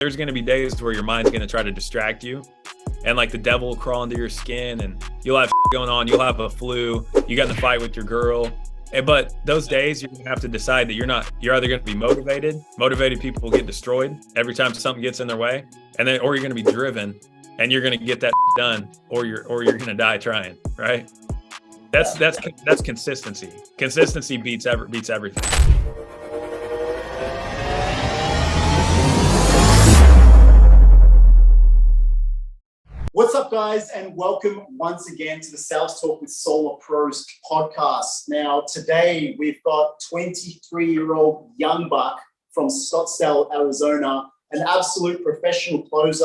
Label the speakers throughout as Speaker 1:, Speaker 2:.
Speaker 1: there's going to be days where your mind's going to try to distract you, and like the devil will crawl into your skin, and you'll have going on. You'll have a flu. You got in a fight with your girl. But those days, you're going to have to decide that you're either going to be motivated. Motivated people will get destroyed every time something gets in their way, or you're going to be driven, and you're going to get that done, or you're going to die trying. Right? That's consistency. Consistency beats everything.
Speaker 2: What's up, guys, and welcome once again to the Sales Talk with Solar Pros podcast. Now, today we've got 23-year-old young buck from Scottsdale, Arizona, an absolute professional closer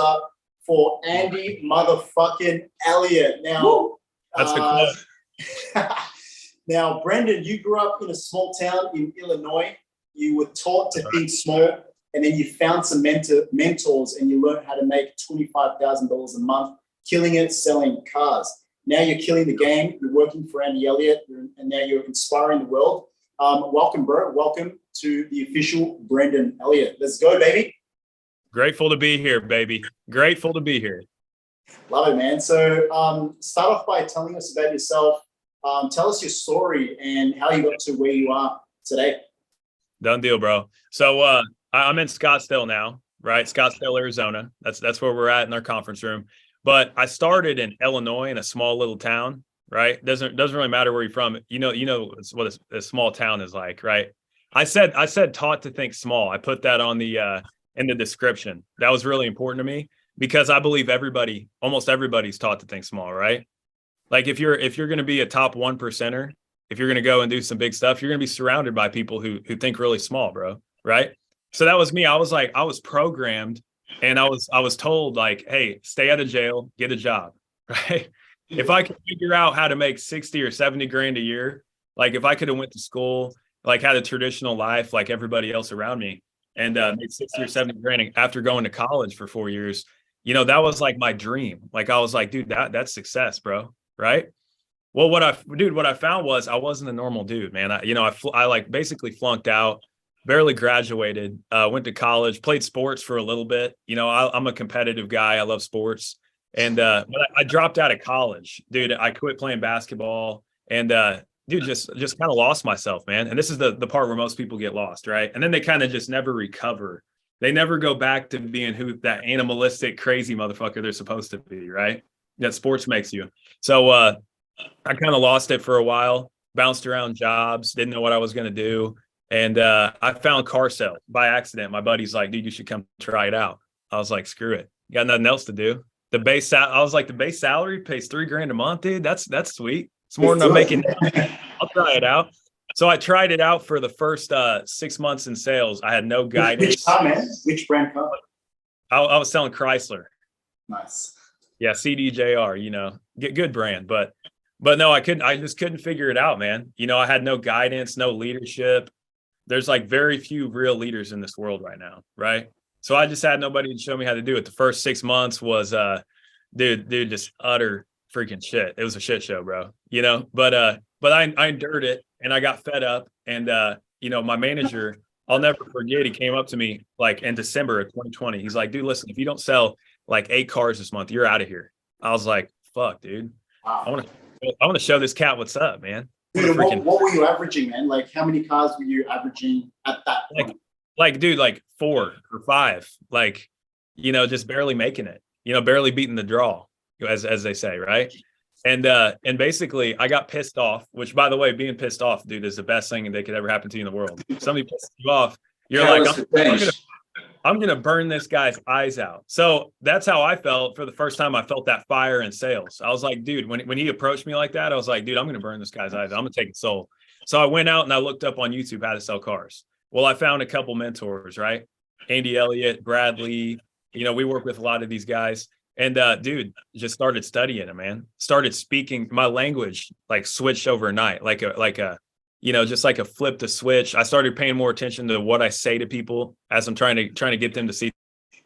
Speaker 2: for Andy motherfucking Elliott. Now,
Speaker 1: that's the quote.
Speaker 2: Now, Brendan, you grew up in a small town in Illinois. You were taught to think small, and then you found some mentors, and you learned how to make $25,000 a month, killing it, selling cars. Now you're killing the game. You're working for Andy Elliott, and now you're inspiring the world. Welcome, bro. Welcome to the official Brendan Elliott. Let's go, baby.
Speaker 1: Grateful to be here, baby. Grateful to be here.
Speaker 2: Love it, man. So start off by telling us about yourself. Tell us your story and how you got to where you are today.
Speaker 1: Done deal, bro. So I'm in Scottsdale now, right? Scottsdale, Arizona. That's where we're at in our conference room. But I started in Illinois, in a small little town, right? Doesn't really matter where you're from. You know what a small town is like, right? I said taught to think small. I put that on the in the description. That was really important to me because I believe almost everybody's taught to think small, right? Like if you're going to be a top 1%er, if you're going to go and do some big stuff, you're going to be surrounded by people who think really small, bro, right? So that was me. I was programmed, and I was told, like, hey, stay out of jail, get a job, right? If I could figure out how to make 60 or 70 grand a year, like if I could have went to school, like had a traditional life like everybody else around me, and made 60 or 70 grand after going to college for 4 years, that was like my dream. Like I was like, dude, that's success, bro, right? Well, what I found was I wasn't a normal dude, man. I like basically flunked out. Barely graduated, went to college, played sports for a little bit. I'm a competitive guy. I love sports. And but I dropped out of college, dude. I quit playing basketball and dude, just kind of lost myself, man. And this is the part where most people get lost, right? And then they kind of just never recover. They never go back to being that animalistic, crazy motherfucker they're supposed to be, right? That sports makes you. So I kind of lost it for a while, bounced around jobs, didn't know what I was going to do. And I found car sales by accident. My buddy's like, dude, you should come try it out. I was like, screw it. You got nothing else to do. The base salary pays $3,000 a month, dude. That's sweet. It's more than I'm making now. I'll try it out. So I tried it out for the first 6 months in sales. I had no guidance.
Speaker 2: Which car, man? Which brand car?
Speaker 1: I was selling Chrysler.
Speaker 2: Nice.
Speaker 1: Yeah, CDJR, good brand. But no, I just couldn't figure it out, man. I had no guidance, no leadership. There's like very few real leaders in this world right now, right? So I just had nobody to show me how to do it. The first 6 months was, dude, just utter freaking shit. It was a shit show, bro. But I endured it, and I got fed up. And my manager, I'll never forget. He came up to me like in December of 2020. He's like, dude, listen, if you don't sell like 8 cars this month, you're out of here. I was like, fuck, dude.
Speaker 2: Wow.
Speaker 1: I want to show this cat what's up, man.
Speaker 2: Dude, what were you averaging, man? Like, how many cars were you averaging at that point?
Speaker 1: Dude, like 4 or 5, like, just barely making it, barely beating the draw, as they say, right? And basically I got pissed off, which, by the way, being pissed off, dude, is the best thing that could ever happen to you in the world. If somebody pisses you off, you're I'm going to burn this guy's eyes out. So that's how I felt for the first time. I felt that fire in sales. I was like, dude, when he approached me like that, I was like, dude, I'm going to burn this guy's eyes out. I'm going to take it soul. So I went out and I looked up on YouTube how to sell cars. Well, I found a couple mentors, right? Andy Elliott, Bradley, we work with a lot of these guys. And dude, just started studying it, man. Started speaking. My language like switched overnight, like a just like a flip the switch. I started paying more attention to what I say to people as I'm trying to get them to see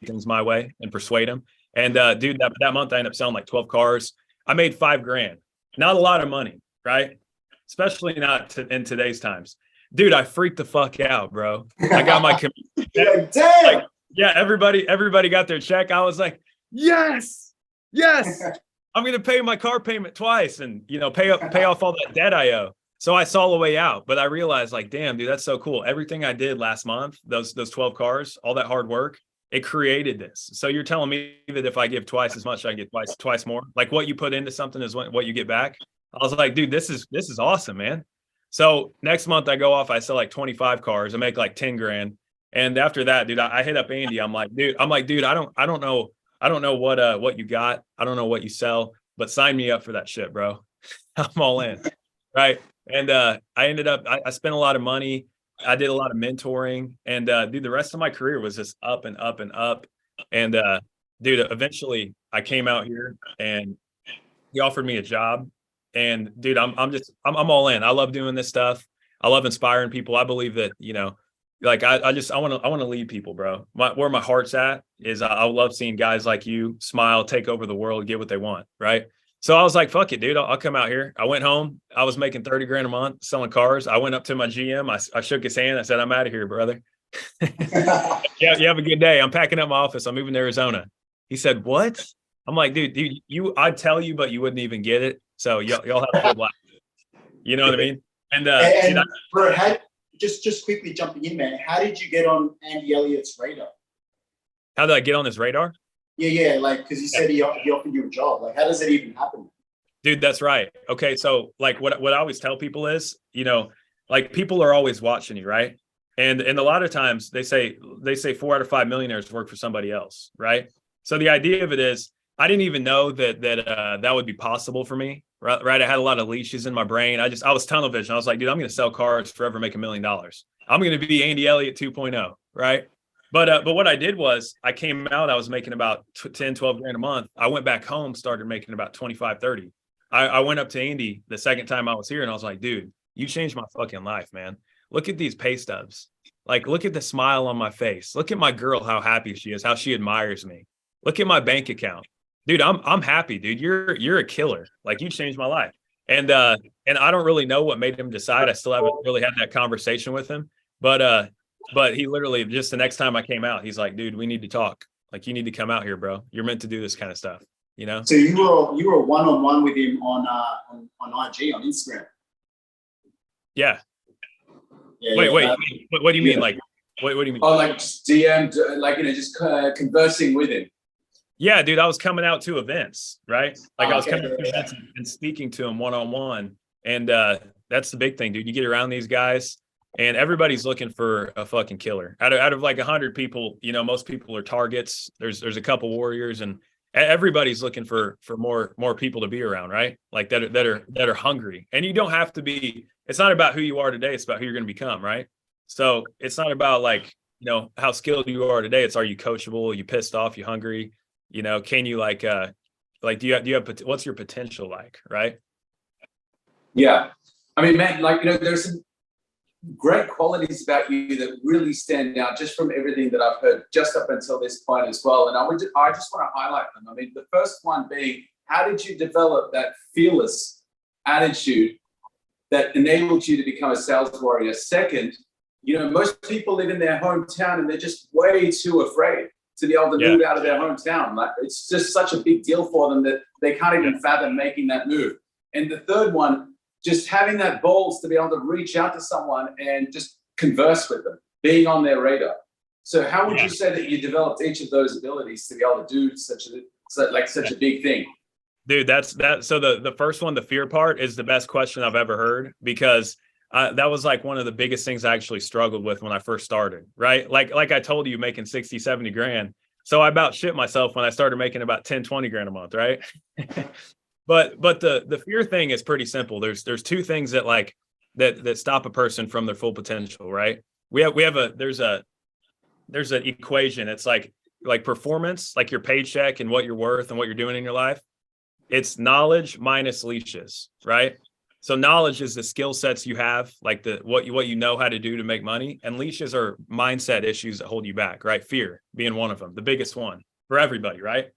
Speaker 1: things my way and persuade them. And dude, that month I ended up selling like 12 cars. I made $5,000. Not a lot of money, right? Especially not in today's times. Dude, I freaked the fuck out, bro. I got my
Speaker 2: damn.
Speaker 1: Yeah, everybody got their check. I was like, yes, yes, I'm gonna pay my car payment twice, and pay off all that debt I owe. So I saw the way out, but I realized, like, damn, dude, that's so cool. Everything I did last month, those 12 cars, all that hard work, it created this. So you're telling me that if I give twice as much, I get twice more. Like what you put into something is what you get back. I was like, dude, this is awesome, man. So next month I go off, I sell like 25 cars, I make like 10 grand. And after that, dude, I hit up Andy. I'm like, dude, I don't know what you got. I don't know what you sell, but sign me up for that shit, bro. I'm all in. Right. And I spent a lot of money. I did a lot of mentoring, and dude, the rest of my career was just up and up and up. And dude, eventually I came out here and he offered me a job. And dude, I'm all in. I love doing this stuff. I love inspiring people. I believe that, like I want to lead people, bro. Where my heart's at is I love seeing guys like you smile, take over the world, get what they want, right? So I was like, fuck it, dude. I'll come out here. I went home. I was making 30 grand a month selling cars. I went up to my GM. I shook his hand. I said, I'm out of here, brother. Yeah, you have a good day. I'm packing up my office. I'm moving to Arizona. He said, what? I'm like, dude, I'd tell you, but you wouldn't even get it. So y'all have a good life. You know what I mean? And dude,
Speaker 2: bro, just quickly jumping in, man. How did you get on Andy Elliott's radar?
Speaker 1: How did I get on his radar?
Speaker 2: Yeah, like because he said he offered you a job. Like, how does that even happen?
Speaker 1: Dude, that's right. Okay, so like what I always tell people is, like people are always watching you, right? And a lot of times they say 4 out of 5 millionaires work for somebody else, right? So the idea of it is, I didn't even know that would be possible for me, right? I had a lot of leashes in my brain. I was tunnel vision. I was like, dude, I'm going to sell cars forever, make $1 million. I'm going to be Andy Elliott 2.0, right? But what I did was I came out, I was making about 10, 12 grand a month. I went back home, started making about 25, 30. I went up to Andy the second time I was here and I was like, dude, you changed my fucking life, man. Look at these pay stubs. Like, look at the smile on my face. Look at my girl, how happy she is, how she admires me. Look at my bank account. Dude, I'm happy, dude. You're a killer. Like, you changed my life. And I don't really know what made him decide. I still haven't really had that conversation with him. But he literally, just the next time I came out, he's like, dude, we need to talk. Like, you need to come out here, bro. You're meant to do this kind of stuff, So
Speaker 2: you were one-on-one with him on IG, on Instagram.
Speaker 1: Yeah. Wait. What do you mean? Like, what do you mean?
Speaker 3: Oh, like just DM'd, like, just conversing with him.
Speaker 1: Yeah, dude, I was coming out to events, right? Like I was coming to events and speaking to them one-on-one. And that's the big thing, dude. You get around these guys and everybody's looking for a fucking killer. Out of like 100 people, most people are targets. There's a couple warriors, and everybody's looking for more people to be around, right? Like that are hungry. And you don't have to be, it's not about who you are today, it's about who you're going to become, right? So it's not about like, how skilled you are today. It's, are you coachable? Are you pissed off? You hungry? Can you do you have what's your potential like, right?
Speaker 3: Yeah. I mean, man, like, there's some great qualities about you that really stand out just from everything that I've heard just up until this point as well. And I just want to highlight them. I mean, the first one being, how did you develop that fearless attitude that enabled you to become a sales warrior? Second, most people live in their hometown and they're just way too afraid to be able to move out of their hometown. Like, it's just such a big deal for them that they can't even fathom making that move. And the third one, just having that balls to be able to reach out to someone and just converse with them, being on their radar. So how would you say that you developed each of those abilities to be able to do such a big thing?
Speaker 1: Dude, that's that. So the first one, the fear part, is the best question I've ever heard, because that was like one of the biggest things I actually struggled with when I first started, right? Like I told you, making 60, 70 grand. So I about shit myself when I started making about 10, 20 grand a month, right? But the fear thing is pretty simple. There's two things that stop a person from their full potential, right? There's an equation. It's like performance, like your paycheck and what you're worth and what you're doing in your life. It's knowledge minus leashes, right? So knowledge is the skill sets you have, like what you know how to do to make money, and leashes are mindset issues that hold you back, right? Fear being one of them, the biggest one for everybody, right?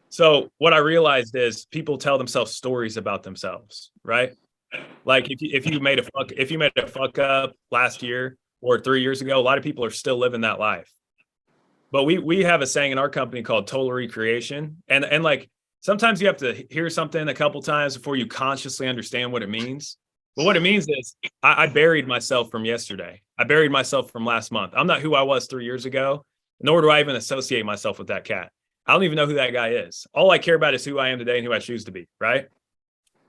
Speaker 1: So what I realized is people tell themselves stories about themselves, right? Like if you made a fuck up last year or 3 years ago, a lot of people are still living that life. but we have a saying in our company called total recreation. And like sometimes you have to hear something a couple times before you consciously understand what it means. But what it means is I buried myself from yesterday. I buried myself from last month. I'm not who I was 3 years ago, nor do I even associate myself with that cat. I don't even know who that guy is. All I care about is who I am today and who I choose to be, right?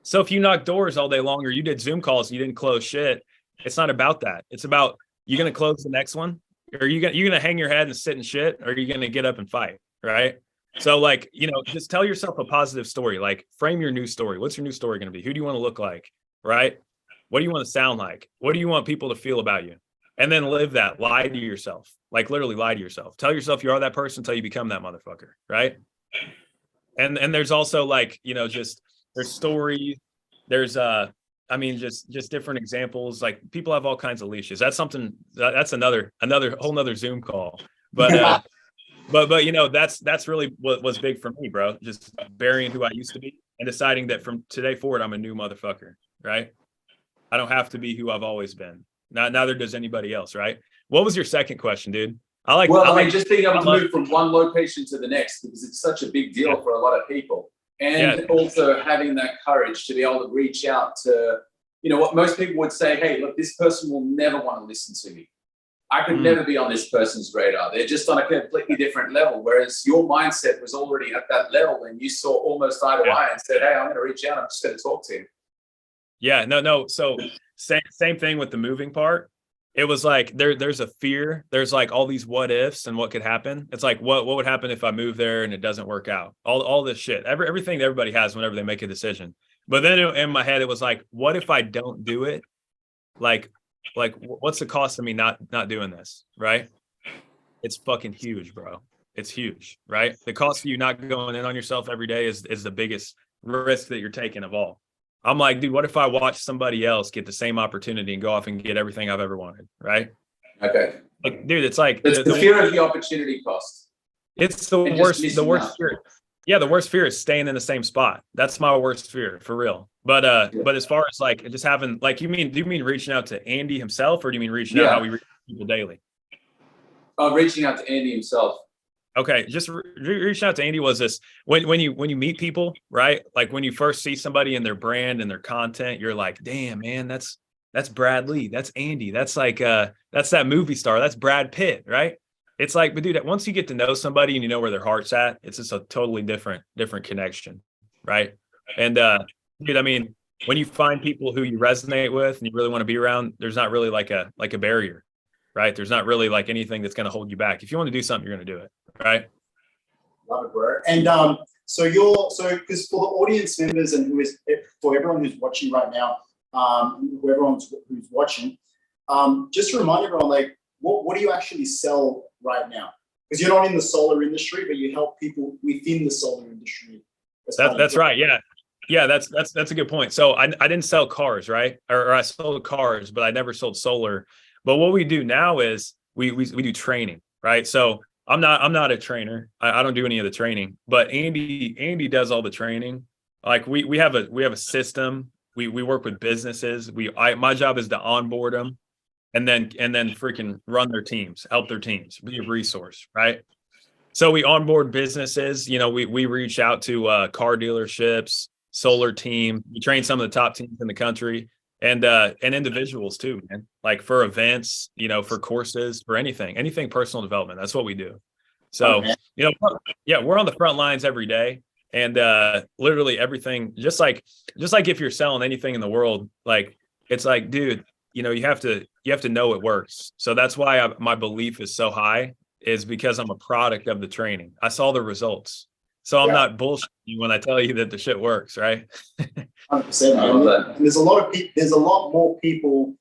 Speaker 1: So if you knock doors all day long or you did Zoom calls, you didn't close shit, it's not about that. It's about, you going to close the next one? Or you going to hang your head and sit and shit? Or are you going to get up and fight, right? So like, you know, just tell yourself a positive story. Like frame your new story. What's your new story going to be? Who do you want to look like, right? What do you want to sound like? What do you want people to feel about you? And then live that. Lie to yourself. Like literally lie to yourself. Tell yourself you are that person until you become that motherfucker, right? And there's also like, you know, just there's stories. There's I mean, just different examples. Like people have all kinds of leashes. That's something that's another whole nother Zoom call. But but you know, that's really what was big for me, bro. Just burying who I used to be and deciding that from today forward, I'm a new motherfucker, right? I don't have to be who I've always been. Neither does anybody else, right? What was your second question, dude? I
Speaker 3: mean, just being able to move from one location to the next, because it's such a big deal for a lot of people. And also having that courage to be able to reach out to, you know, what most people would say, hey, look, this person will never want to listen to me. I could never be on this person's radar. They're just on a completely different level. Whereas your mindset was already at that level and you saw almost eye to eye and said, hey, I'm going to reach out. I'm just going to talk to him.
Speaker 1: Yeah, no. So same thing with the moving part. It was like there's a fear. There's like all these what ifs and what could happen. It's like what would happen if I move there and it doesn't work out? All this shit. Everything that everybody has whenever they make a decision. But then in my head it was like, what if I don't do it? Like what's the cost of me not doing this? Right? It's fucking huge, bro. It's huge, right? The cost of you not going in on yourself every day is the biggest risk that you're taking of all. I'm like, dude, what if I watch somebody else get the same opportunity and go off and get everything I've ever wanted, right?
Speaker 3: Okay.
Speaker 1: Like, dude, it's like
Speaker 3: it's the fear of the opportunity cost.
Speaker 1: It's the worst fear. Yeah, the worst fear is staying in the same spot. That's my worst fear, for real. But as far as like just having, like, do you mean reaching out to Andy himself, or do you mean reaching out how we reach people daily?
Speaker 3: Reaching out to Andy himself. Okay,
Speaker 1: just reaching out to Andy was this when you meet people, right? Like when you first see somebody and their brand and their content, you're like, damn, man, that's Brad Lee, that's Andy, that's like that's that movie star, that's Brad Pitt, right? It's like, but dude, once you get to know somebody and you know where their heart's at, it's just a totally different connection, right? And dude, I mean, when you find people who you resonate with and you really want to be around, there's not really like a barrier, right? There's not really like anything that's going to hold you back. If you want to do something, you're going to do it. Right.
Speaker 2: Love it, bro. And so because for the audience members and for everyone who's watching right now, who's watching, just remind everyone, like, what do you actually sell right now? Because you're not in the solar industry, but you help people within the solar industry.
Speaker 1: That's right. Yeah, that's a good point. So I didn't sell cars, right? Or I sold cars, but I never sold solar. But what we do now is we do training, right? So I'm not a trainer. I don't do any of the training, but Andy does all the training. Like we have a system. We work with businesses. My job is to onboard them and then freaking run their teams, help their teams, be a resource, right? So we onboard businesses. You know, we reach out to car dealerships, solar team. We train some of the top teams in the country. And individuals too, man. Like for events, you know, for courses, for anything personal development. That's what we do. So, you know, yeah, we're on the front lines every day, and literally everything. Just like if you're selling anything in the world, like it's like, dude, you know, you have to know it works. So that's why my belief is so high, is because I'm a product of the training. I saw the results. So I'm not bullshitting you when I tell you that the shit works, right?
Speaker 2: 100%. And there's a lot more people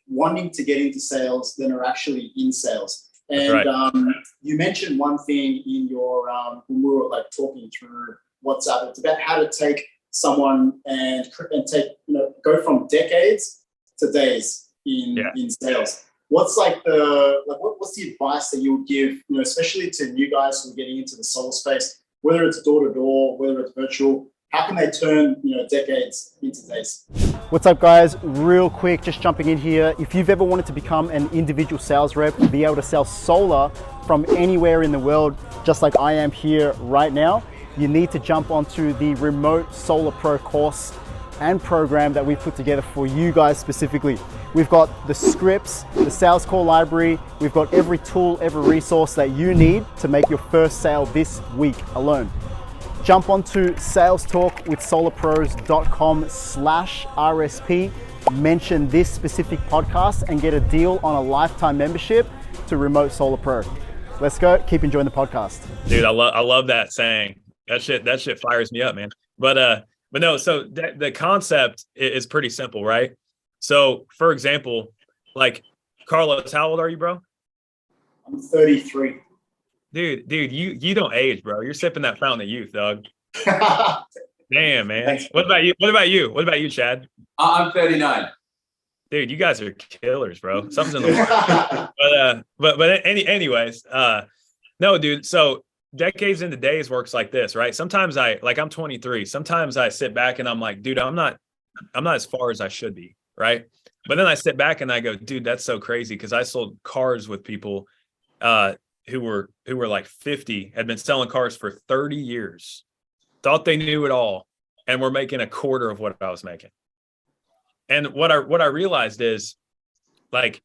Speaker 2: wanting to get into sales than are actually in sales. And you mentioned one thing in your when we were like talking through WhatsApp. It's about how to take someone and take, you know, go from decades to days in sales. What's what's the advice that you would give, you know, especially to new guys who are getting into the solar space? Whether it's door to door, whether it's virtual, how can they turn, you know, decades into days?
Speaker 4: What's up, guys? Real quick, just jumping in here. If you've ever wanted to become an individual sales rep and be able to sell solar from anywhere in the world, just like I am here right now, you need to jump onto the Remote Solar Pro course and program that we put together for you guys specifically. We've got the scripts, the sales call library, we've got every tool, every resource that you need to make your first sale this week alone. Jump onto salestalkwithsolarpros.com/RSP, mention this specific podcast and get a deal on a lifetime membership to Remote Solar Pro. Let's go, keep enjoying the podcast.
Speaker 1: Dude, I love that saying. That shit fires me up, man. But no, so the concept is pretty simple, right? So for example, like Carlos, how old are you, bro?
Speaker 2: I'm 33.
Speaker 1: Dude, you don't age, bro. You're sipping that fountain of youth, dog. Damn, man.
Speaker 2: Thanks,
Speaker 1: what about you? What about you, Chad?
Speaker 3: I'm 39.
Speaker 1: Dude, you guys are killers, bro. Something's in the water. But anyways, no, dude. So decades into days works like this, right? Sometimes I'm 23. Sometimes I sit back and I'm like, dude, I'm not as far as I should be, right? But then I sit back and I go, dude, that's so crazy because I sold cars with people who were like 50, had been selling cars for 30 years, thought they knew it all, and were making a quarter of what I was making. And what I realized is, like,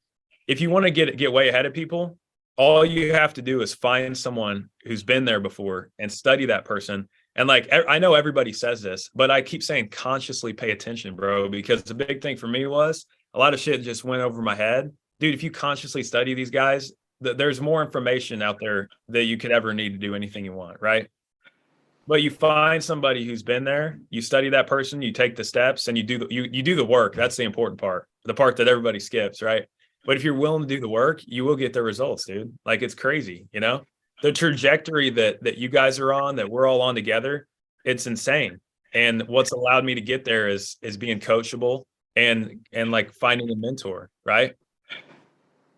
Speaker 1: if you want to get way ahead of people, all you have to do is find someone who's been there before and study that person. And like, I know everybody says this, but I keep saying consciously pay attention, bro, because the big thing for me was a lot of shit just went over my head. Dude, if you consciously study these guys, there's more information out there that you could ever need to do anything you want, right? But you find somebody who's been there, you study that person, you take the steps, and you do the work. That's the important part, the part that everybody skips, right? But if you're willing to do the work, you will get the results, dude. Like, it's crazy, you know? The trajectory that you guys are on, that we're all on together, it's insane. And what's allowed me to get there is being coachable and like finding a mentor, right?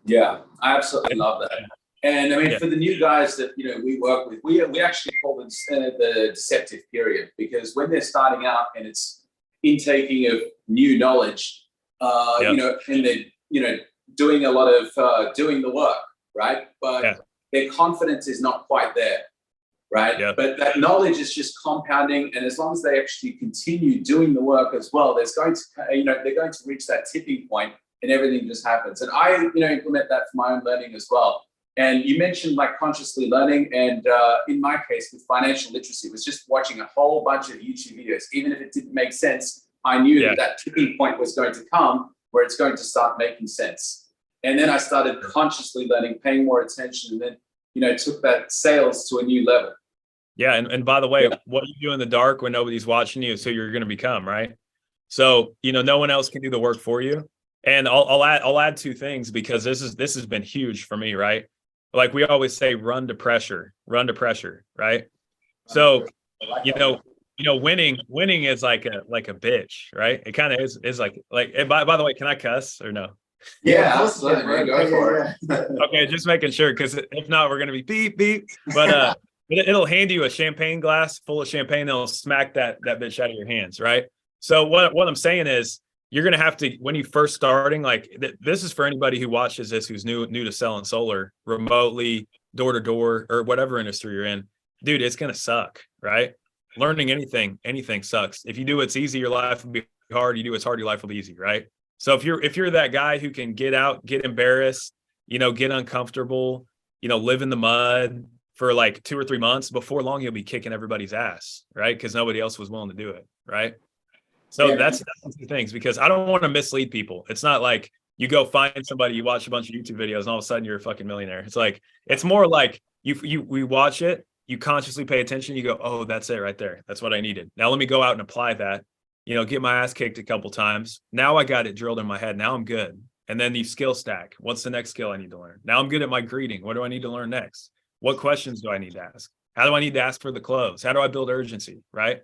Speaker 3: Yeah, I absolutely love that. And I mean, for the new guys that we work with, we actually call it the deceptive period, because when they're starting out and it's intaking of new knowledge, and they're doing a lot of doing the work, right? But their confidence is not quite there, right? Yeah. But that knowledge is just compounding, and as long as they actually continue doing the work as well, there's going to they're going to reach that tipping point, and everything just happens. And I implement that for my own learning as well. And you mentioned like consciously learning, and in my case with financial literacy, it was just watching a whole bunch of YouTube videos. Even if it didn't make sense, I knew that tipping point was going to come where it's going to start making sense. And then I started consciously learning, paying more attention, and then took that sales to a new level.
Speaker 1: Yeah, and by the way, what you do in the dark when nobody's watching you is who you're going to become, right? So no one else can do the work for you. And I'll add two things, because this has been huge for me, right? Like we always say, run to pressure, right? So, winning is like a bitch, right? It kind of is like, by the way, can I cuss or no?
Speaker 3: Yeah, absolutely. Go for it.
Speaker 1: Okay, just making sure, because if not, we're going to be beep, beep. But it'll hand you a champagne glass full of champagne, and it'll smack that bitch out of your hands, right? So what I'm saying is, you're going to have to, when you first starting, like this is for anybody who watches this, who's new to selling solar remotely, door to door, or whatever industry you're in, dude, it's going to suck, right? Learning anything sucks. If you do what's easy, your life will be hard. You do what's hard, your life will be easy, right? So if you're that guy who can get out, get embarrassed, get uncomfortable, live in the mud for like 2 or 3 months, before long, you'll be kicking everybody's ass, right? Because nobody else was willing to do it, right? So that's the things, because I don't want to mislead people. It's not like you go find somebody, you watch a bunch of YouTube videos, and all of a sudden you're a fucking millionaire. It's like, it's more like we watch it, you consciously pay attention, you go, oh, that's it right there. That's what I needed. Now let me go out and apply that, get my ass kicked a couple times. Now I got it drilled in my head. Now I'm good. And then you skill stack. What's the next skill I need to learn? Now I'm good at my greeting. What do I need to learn next? What questions do I need to ask? How do I need to ask for the close? How do I build urgency, right?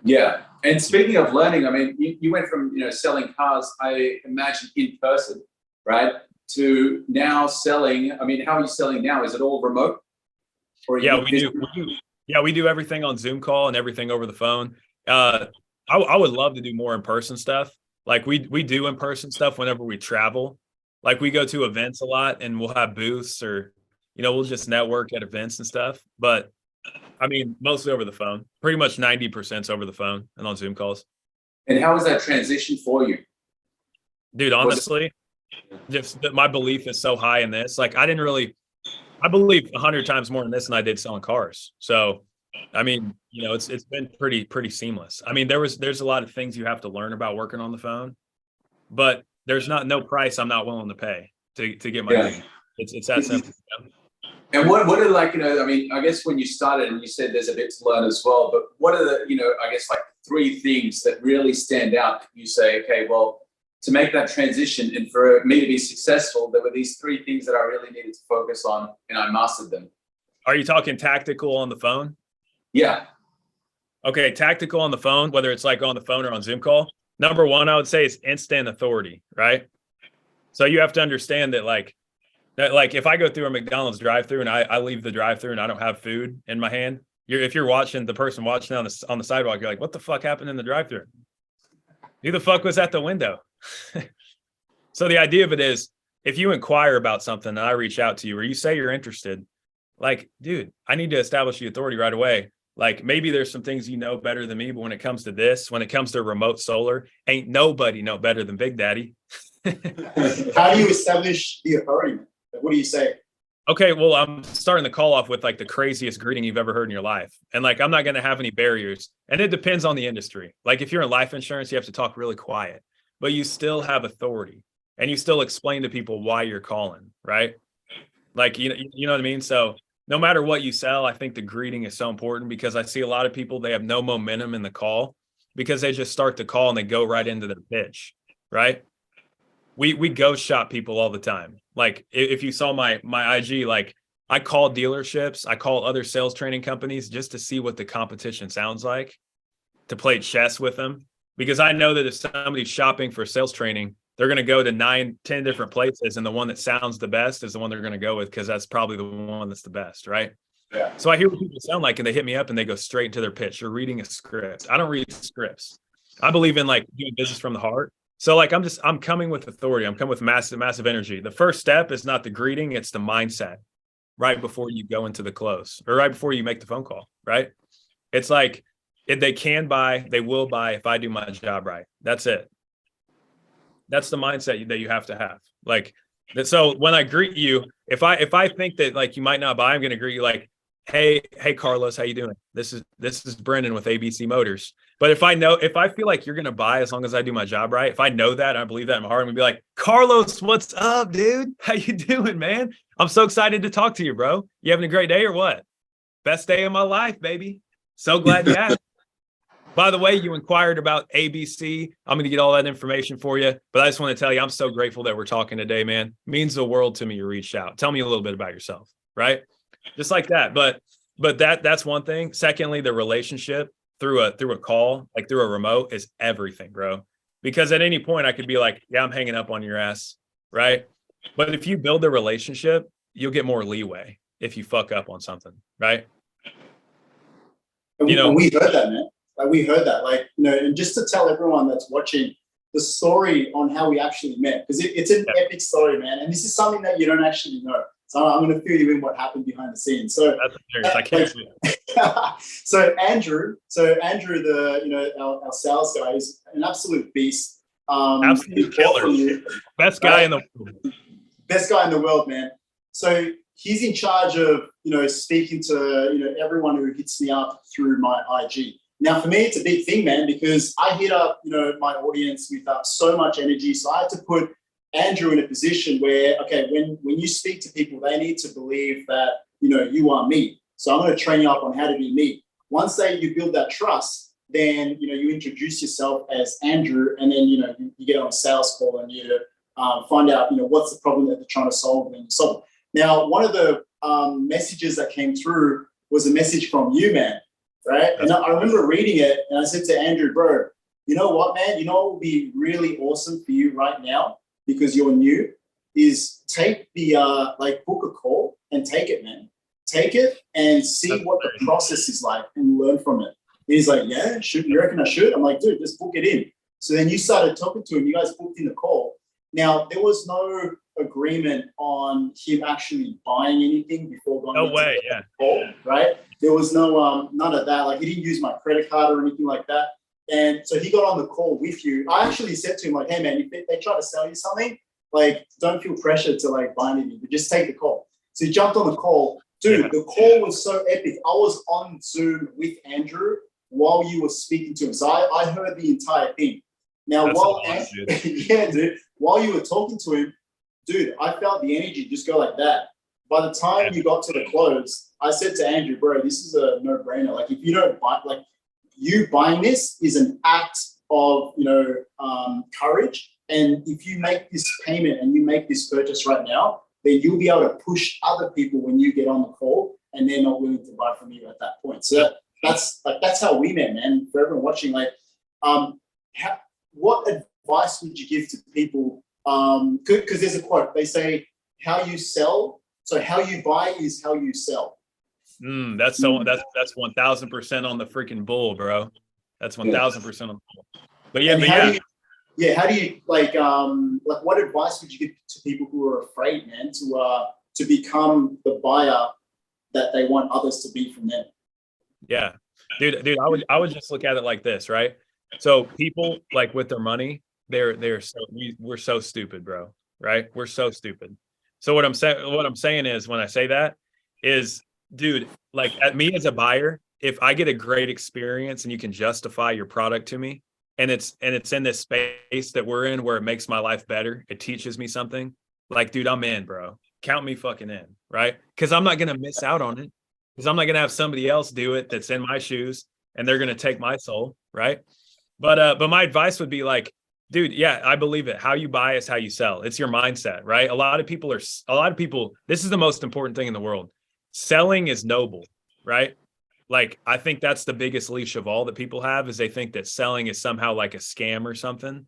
Speaker 3: Yeah. And speaking of learning, I mean, you went from, selling cars, I imagine in person, right, to now selling. I mean, how are you selling now? Is it all remote? Or
Speaker 1: we do. Yeah, we do everything on Zoom call and everything over the phone. I would love to do more in-person stuff. Like we do in-person stuff whenever we travel. Like we go to events a lot, and we'll have booths, or, we'll just network at events and stuff. But I mean, mostly over the phone. Pretty much 90% over the phone and on Zoom calls.
Speaker 3: And how was that transition for you?
Speaker 1: Dude, honestly, just my belief is so high in this. Like, I believe 100 times more in this than I did selling cars. So, I mean, it's been pretty seamless. I mean, there's a lot of things you have to learn about working on the phone, but there's no price I'm not willing to pay to get my deal. It's that simple.
Speaker 3: And what are like, I mean, I guess when you started and you said there's a bit to learn as well, but what are the, I guess like 3 things that really stand out that you say, okay, well, to make that transition and for me to be successful, there were these 3 things that I really needed to focus on and I mastered them.
Speaker 1: Are you talking tactical on the phone?
Speaker 3: Yeah.
Speaker 1: Okay, tactical on the phone, whether it's like on the phone or on Zoom call. Number 1, I would say, is instant authority, right? So you have to understand that like if I go through a McDonald's drive-through and I leave the drive-through and I don't have food in my hand, if you're watching the person watching on the sidewalk, you're like, what the fuck happened in the drive-through? Who the fuck was at the window? So the idea of it is, if you inquire about something and I reach out to you or you say you're interested, like, dude, I need to establish the authority right away. Like, maybe there's some things you know better than me, but when it comes to this, when it comes to remote solar, ain't nobody know better than Big Daddy.
Speaker 2: How do you establish the authority? What do you say?
Speaker 1: Okay, well, I'm starting the call off with like the craziest greeting you've ever heard in your life. And like, I'm not going to have any barriers. And it depends on the industry. Like, if you're in life insurance, you have to talk really quiet, but you still have authority and you still explain to people why you're calling, right? Like, you know what I mean? So no matter what you sell, I think the greeting is so important, because I see a lot of people, they have no momentum in the call because they just start the call and they go right into their pitch, right? We ghost shop people all the time. Like, if you saw my IG, like, I call dealerships, I call other sales training companies just to see what the competition sounds like, to play chess with them. Because I know that if somebody's shopping for sales training, they're going to go to 9, 10 different places, and the one that sounds the best is the one they're going to go with, because that's probably the one that's the best, right?
Speaker 2: Yeah.
Speaker 1: So I hear what people sound like, and they hit me up and they go straight into their pitch. You're reading a script. I don't read scripts. I believe in like doing business from the heart. So like, I'm coming with authority. I'm coming with massive energy. The first step is not the greeting, it's the mindset right before you go into the close, or right before you make the phone call, right? It's like, if they can buy, they will buy if I do my job right. That's it. That's the mindset that you have to have. Like, so when I greet you, if I think that like you might not buy, I'm going to greet you like, hey Carlos, how you doing? This is Brendan with ABC Motors. But if I feel like you're going to buy as long as I do my job right, if I know that and I believe that in my heart, I'm going to be like, Carlos, what's up, dude? How you doing, man? I'm so excited to talk to you, bro. You having a great day or what? Best day of my life, baby. So glad you asked. By the way, you inquired about ABC. I'm going to get all that information for you. But I just want to tell you, I'm so grateful that we're talking today, man. It means the world to me you reached out. Tell me a little bit about yourself, right? Just like that. But that's one thing. Secondly, the relationship through a call, like through a remote, is everything, bro. Because at any point I could be like, yeah, I'm hanging up on your ass, right? But if you build the relationship, you'll get more leeway if you fuck up on something, right?
Speaker 2: And we heard that, man. Like, we heard that, like, and just to tell everyone that's watching the story on how we actually met, because it's an epic story, man. And this is something that you don't actually know. So I'm going to fill you in what happened behind the scenes. So
Speaker 1: that's hilarious. I can't see it.
Speaker 2: So Andrew, our sales guy, is an absolute beast.
Speaker 1: Absolute killer. Best guy in the world.
Speaker 2: Best guy in the world, man. So he's in charge of, speaking to, everyone who hits me up through my IG. Now, for me, it's a big thing, man, because I hit up, my audience with so much energy. So I had to put Andrew in a position where, okay, when you speak to people, they need to believe that, you are me. So I'm going to train you up on how to be me. Once you build that trust, then, you introduce yourself as Andrew, and then, you get on a sales call and you find out, what's the problem that they're trying to solve, and you solve it. Now, one of the messages that came through was a message from you, man. Right. And I remember reading it, and I said to Andrew, bro, you know what, man? You know what would be really awesome for you right now, because you're new, is take the book a call and take it, man. Take it and see what the process is like and learn from it. And he's like, yeah, you reckon I should? I'm like, dude, just book it in. So then you started talking to him. You guys booked in the call. Now, there was no agreement on him actually buying anything before going.
Speaker 1: No way, yeah.
Speaker 2: Call, right? There was no none of that. Like he didn't use my credit card or anything like that. And so he got on the call with you. I actually said to him, like, hey man, if they try to sell you something, like don't feel pressured to like buy anything, but just take the call. So he jumped on the call. Dude, the call was so epic. I was on Zoom with Andrew while you were speaking to him. So I heard the entire thing. Now, yeah, dude, while you were talking to him, dude, I felt the energy just go like that. By the time you got to the close, I said to Andrew, bro, this is a no-brainer. Like, if you don't buy, like, you buying this is an act of, courage. And if you make this payment and you make this purchase right now, then you'll be able to push other people when you get on the call and they're not willing to buy from you at that point. So that's how we met, man. For everyone watching, like, what advice would you give to people? Because there's a quote. They say, "How you sell, so how you buy is how you sell."
Speaker 1: That's 1000% on the freaking bull, bro. That's 1000% on the bull. But
Speaker 2: how do you like what advice would you give to people who are afraid, man, to become the buyer that they want others to be from them?
Speaker 1: Yeah, dude, I would just look at it like this, right? So people, like, with their money, we're so stupid, bro. Right? We're so stupid. So what I'm saying is, when I say that is, dude, like, at me as a buyer, if I get a great experience and you can justify your product to me, and it's in this space that we're in where it makes my life better, it teaches me something, like, dude, I'm in, bro. Count me fucking in, right? Because I'm not gonna miss out on it. Because I'm not gonna have somebody else do it that's in my shoes, and they're gonna take my soul, right? But my advice would be, like, dude, yeah, I believe it. How you buy is how you sell. It's your mindset, right? A lot of people, this is the most important thing in the world. Selling is noble, right? Like, I think that's the biggest leash of all that people have, is they think that selling is somehow like a scam or something.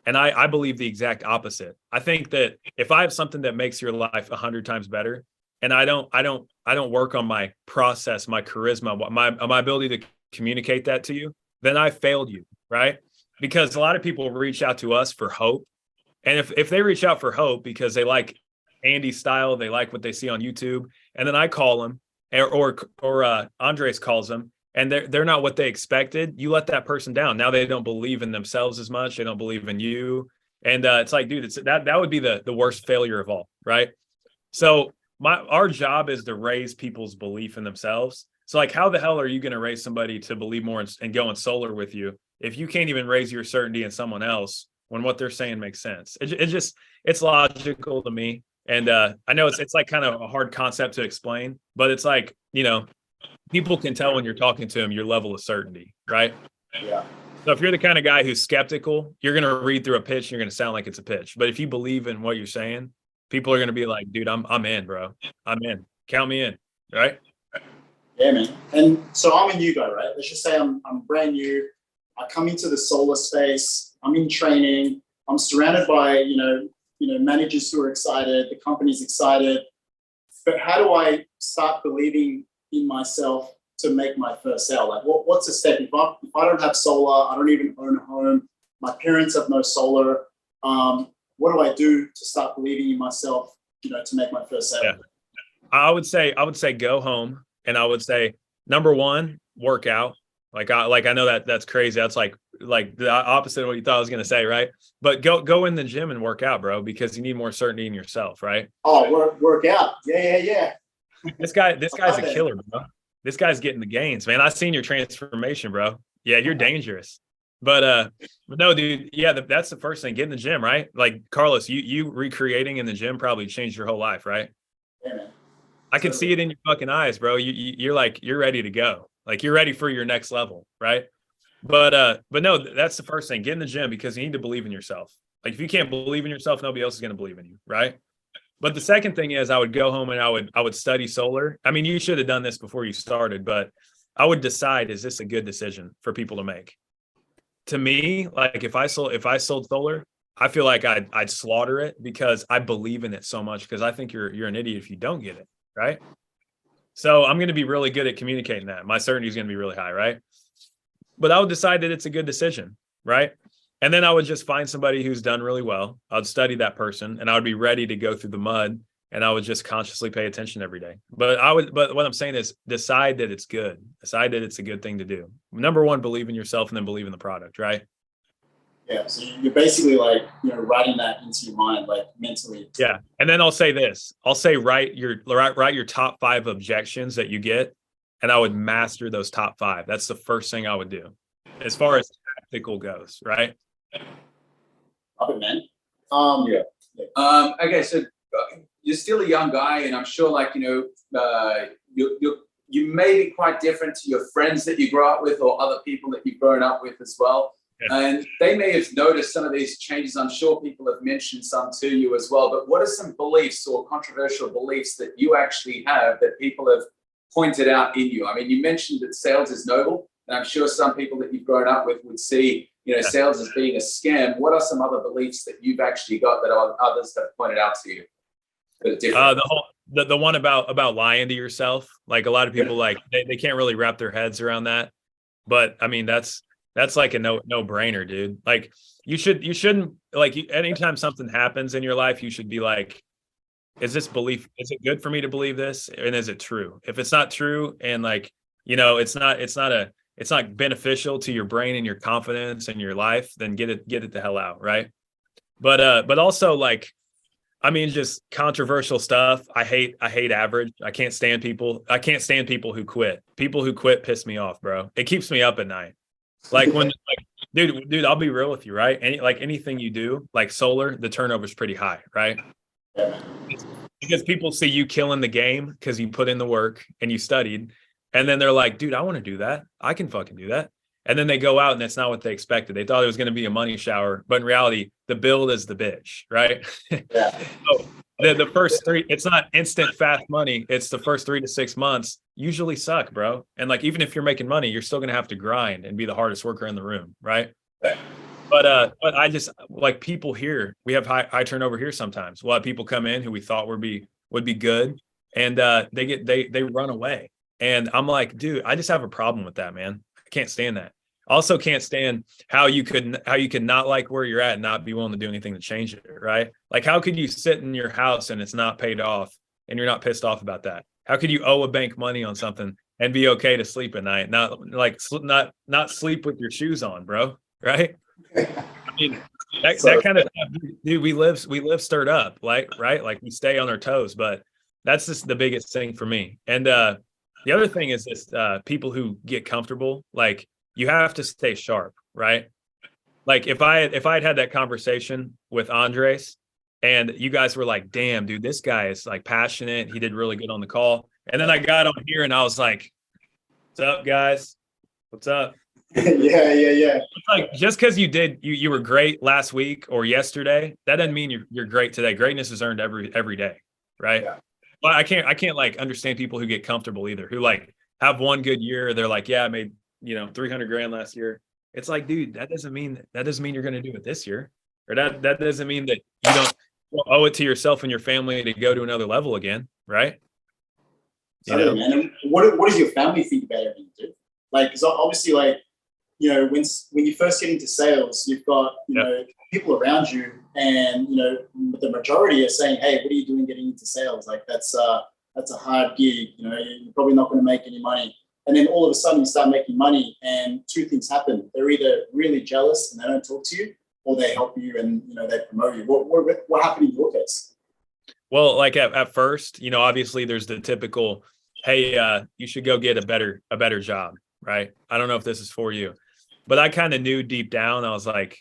Speaker 1: And I believe the exact opposite. I think that if I have something that makes your life 100 times better, and I don't work on my process, my charisma, my ability to communicate that to you, then I failed you, right? Because a lot of people reach out to us for hope. And if they reach out for hope because they like Andy's style, they like what they see on YouTube, and then I call them, or Andres calls them, and they're not what they expected, you let that person down. Now they don't believe in themselves as much. They don't believe in you. And it's like, dude, that would be the worst failure of all, right? So our job is to raise people's belief in themselves. So, like, how the hell are you going to raise somebody to believe more and go in solar with you if you can't even raise your certainty in someone else when what they're saying makes sense? It's logical to me. And I know it's like kind of a hard concept to explain, but it's like, people can tell when you're talking to them your level of certainty, right?
Speaker 2: Yeah.
Speaker 1: So if you're the kind of guy who's skeptical, you're going to read through a pitch and you're going to sound like it's a pitch. But if you believe in what you're saying, people are going to be like, dude, I'm in, bro. I'm in. Count me in, right?
Speaker 2: Yeah, man. And so I'm a new guy, right? Let's just say I'm brand new. I come into the solar space. I'm in training. I'm surrounded by, managers who are excited. The company's excited. But how do I start believing in myself to make my first sale? Like, what's the step? If I don't have solar, I don't even own a home. My parents have no solar. What do I do to start believing in myself, to make my first sale?
Speaker 1: Yeah. I would say go home. And I would say, number one, work out. I know that's crazy. That's like the opposite of what you thought I was going to say, right? But go in the gym and work out, bro, because you need more certainty in yourself, right?
Speaker 2: Oh, work out. Yeah.
Speaker 1: This guy's a killer, bro. This guy's getting the gains, man. I've seen your transformation, bro. Yeah, you're dangerous. But no, dude. Yeah, that's the first thing. Get in the gym, right? Like, Carlos, you recreating in the gym probably changed your whole life, right?
Speaker 2: Yeah, man.
Speaker 1: I can see it in your fucking eyes, bro. You're ready to go. Like, you're ready for your next level, right? But no, that's the first thing. Get in the gym, because you need to believe in yourself. Like, if you can't believe in yourself, nobody else is going to believe in you, right? But the second thing is, I would go home and I would study solar. I mean, you should have done this before you started, but I would decide, is this a good decision for people to make? To me, like, if I sold solar, I feel like I'd slaughter it, because I believe in it so much, because I think you're an idiot if you don't get it. Right. So I'm going to be really good at communicating that. My certainty is going to be really high. Right. But I would decide that it's a good decision. Right. And then I would just find somebody who's done really well. I'd study that person and I would be ready to go through the mud, and I would just consciously pay attention every day. But what I'm saying is decide that it's good. Decide that it's a good thing to do. Number one, believe in yourself, and then believe in the product, right?
Speaker 2: Yeah. So you're basically like, writing that into your mind, like mentally.
Speaker 1: Yeah. And then I'll say this. I'll say write your top 5 objections that you get, and I would master those top 5. That's the first thing I would do as far as tactical goes, right?
Speaker 2: Love it, man.
Speaker 3: Okay, so you're still a young guy, and I'm sure, like, you may be quite different to your friends that you grow up with or other people that you've grown up with as well. Yeah. And they may have noticed some of these changes. I'm sure people have mentioned some to you as well. But what are some beliefs or controversial beliefs that you actually have that people have pointed out in you? I mean, you mentioned that sales is noble, and I'm sure some people that you've grown up with would see, sales as being a scam. What are some other beliefs that you've actually got that others have pointed out to you that are different?
Speaker 1: The one about lying to yourself. Like, a lot of people, like, they can't really wrap their heads around that. But I mean, that's like a no brainer, dude. Like, you shouldn't, like, anytime something happens in your life, you should be like, is it good for me to believe this? And is it true? If it's not true, and, like, it's not beneficial to your brain and your confidence and your life, then get it the hell out. Right. But also, like, I mean, just controversial stuff. I hate average. I can't stand people who quit. People who quit piss me off, bro. It keeps me up at night. Like, when, like, dude, I'll be real with you, right? Anything you do, like solar, the turnover is pretty high, right? It's because people see you killing the game because you put in the work and you studied, and then they're like, dude, I want to do that. I can fucking do that. And then they go out and that's not what they expected. They thought it was going to be a money shower, but in reality, the build is the bitch, right?
Speaker 2: Yeah.
Speaker 1: So the first 3, it's not instant fast money. It's the first 3 to 6 months usually suck, bro. And, like, even if you're making money, you're still going to have to grind and be the hardest worker in the room, right? But I just, like, people here, we have high turnover here sometimes. A lot of people come in who we thought would be good, and they run away. And I'm like, dude, I just have a problem with that, man. I can't stand that. Also can't stand how you could not like where you're at and not be willing to do anything to change it, right? Like, how could you sit in your house and it's not paid off and you're not pissed off about that? How could you owe a bank money on something and be okay to sleep at night? Not sleep with your shoes on, bro, right? I mean, that kind of stuff, dude, we live stirred up, like, right? Like, we stay on our toes, but that's just the biggest thing for me. And the other thing is this, people who get comfortable, like, you have to stay sharp, right? Like, if I had that conversation with Andres and you guys were like, damn, dude, this guy is, like, passionate. He did really good on the call. And then I got on here and I was like, what's up, guys? What's up?
Speaker 2: Yeah.
Speaker 1: It's like, just because you were great last week or yesterday, that doesn't mean you're great today. Greatness is earned every day, right? Yeah. Well, I can't like understand people who get comfortable either, who, like, have one good year. They're like, yeah, I made, $300,000 last year. It's like, dude, that doesn't mean you're going to do it this year, or that doesn't mean that you don't owe it to yourself and your family to go to another level again, right?
Speaker 2: Man. And what does your family think about everything, dude? Like, because obviously, like, when you first get into sales, you've got people around you, and the majority are saying, hey, what are you doing getting into sales? Like, that's a hard gig. You're probably not going to make any money. And then all of a sudden you start making money, and 2 things happen. They're either really jealous and they don't talk to you, or they help you and they promote you. What happened in your case?
Speaker 1: Well, like, at first, obviously there's the typical, hey, you should go get a better job, right? I don't know if this is for you, but I kind of knew deep down. I was like,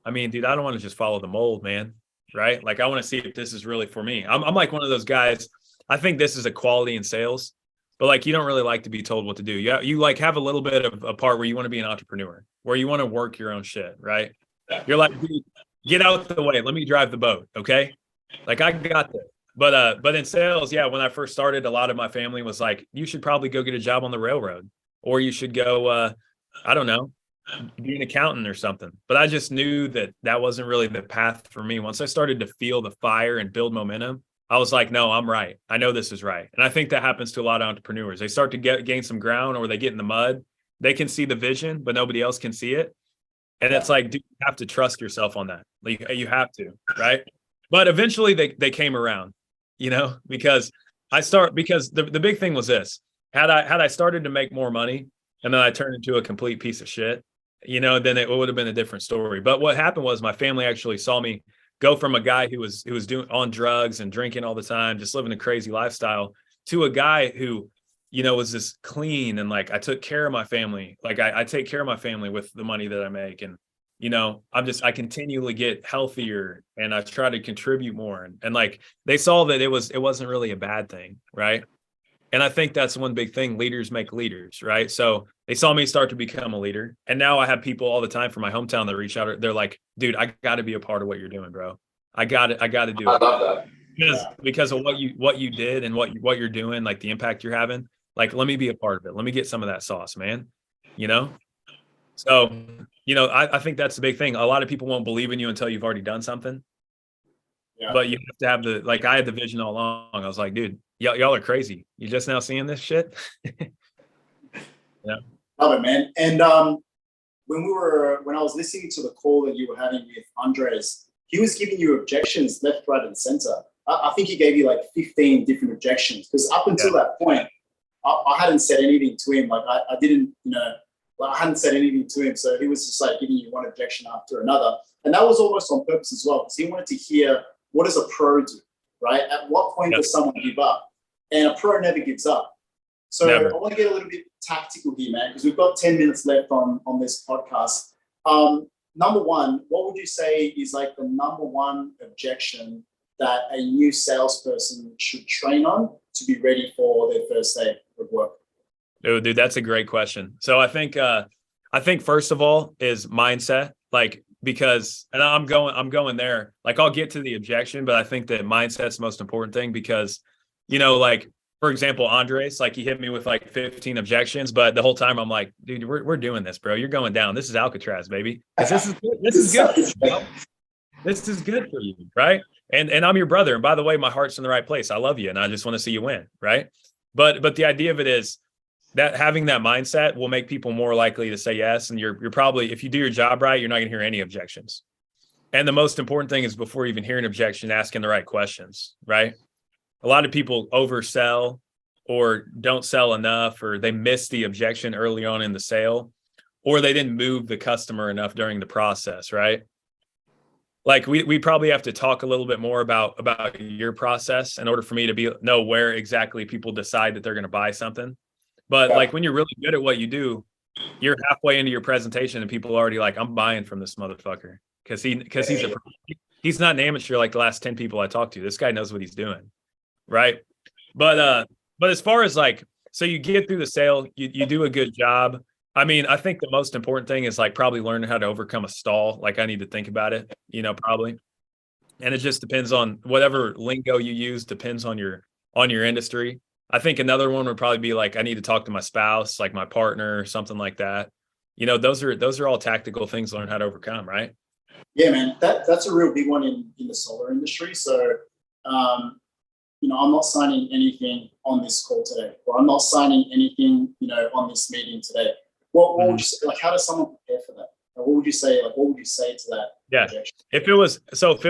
Speaker 1: I mean, dude, I don't want to just follow the mold, man, right? Like, I want to see if this is really for me. I'm like one of those guys. I think this is a quality in sales. But, like, you don't really like to be told what to do. You like have a little bit of a part where you want to be an entrepreneur, where you want to work your own shit, right? You're like, dude, get out the way. Let me drive the boat, okay? Like, I got this. But in sales, yeah, when I first started, a lot of my family was like, you should probably go get a job on the railroad, or you should go, I don't know, be an accountant or something. But I just knew that wasn't really the path for me. Once I started to feel the fire and build momentum, I was like, no, I'm right. I know this is right. And I think that happens to a lot of entrepreneurs. They start to gain some ground, or they get in the mud. They can see the vision, but nobody else can see it. And it's like, dude, you have to trust yourself on that. Like, you have to, right? But eventually they came around, because because the big thing was this. Had I started to make more money and then I turned into a complete piece of shit, then it would have been a different story. But what happened was my family actually saw me go from a guy who was doing on drugs and drinking all the time, just living a crazy lifestyle, to a guy who, was this clean and like I took care of my family. Like I take care of my family with the money that I make. And, I continually get healthier and I try to contribute more. And like they saw that it wasn't really a bad thing. Right. And I think that's one big thing. Leaders make leaders. Right. So they saw me start to become a leader. And now I have people all the time from my hometown that reach out. They're like, dude, I got to be a part of what you're doing, bro. I got to do it.
Speaker 3: I love that.
Speaker 1: Because of what you did and what you're doing, like the impact you're having. Like, let me be a part of it. Let me get some of that sauce, man. So, I think that's the big thing. A lot of people won't believe in you until you've already done something. Yeah. But you have to have I had the vision all along. I was like, dude, y'all are crazy. You just now seeing this shit? Yeah.
Speaker 2: Love it, man. And when I was listening to the call that you were having with Andres, he was giving you objections left, right, and center. I think he gave you like 15 different objections because up until that point, I hadn't said anything to him. Like I didn't, I hadn't said anything to him. So he was just like giving you one objection after another. And that was almost on purpose as well, because he wanted to hear, what does a pro do, right? At what point does someone give up? And a pro never gives up. So I want to get a little bit tactical here, man, because we've got 10 minutes left on this podcast. Number one, what would you say is like the number one objection that a new salesperson should train on to be ready for their first day of work?
Speaker 1: Oh, dude, that's a great question. So I think first of all is mindset, like, because, and I'm going there, like I'll get to the objection, but I think that mindset's the most important thing because, like, for example, Andres, like he hit me with like 15 objections, but the whole time I'm like, dude, we're doing this, bro. You're going down. This is Alcatraz, baby. This is good. This is good. This is good for you, right? And I'm your brother. And by the way, my heart's in the right place. I love you, and I just want to see you win, right? But the idea of it is that having that mindset will make people more likely to say yes. And you're probably, if you do your job right, you're not going to hear any objections. And the most important thing is before you even hear an objection, asking the right questions, right? A lot of people oversell or don't sell enough, or they miss the objection early on in the sale, or they didn't move the customer enough during the process, right? Like we probably have to talk a little bit more about your process in order for me to know where exactly people decide that they're going to buy something. But like when you're really good at what you do, you're halfway into your presentation and people are already like, I'm buying from this motherfucker because he's not an amateur like the last 10 people I talked to. This guy knows what he's doing. Right. But as far as like, so you get through the sale, you do a good job. I mean, I think the most important thing is like probably learning how to overcome a stall. Like I need to think about it, probably. And it just depends on whatever lingo you use, depends on your industry. I think another one would probably be like, I need to talk to my spouse, like my partner, something like that. Those are all tactical things to learn how to overcome, right?
Speaker 2: Yeah, man, that's a real big one in the solar industry. So, I'm not signing anything on this call today, or I'm not signing anything, on this meeting today. What would you say, like, how does someone prepare for that? Like, what would you say to that?
Speaker 1: Yeah. Objection? If it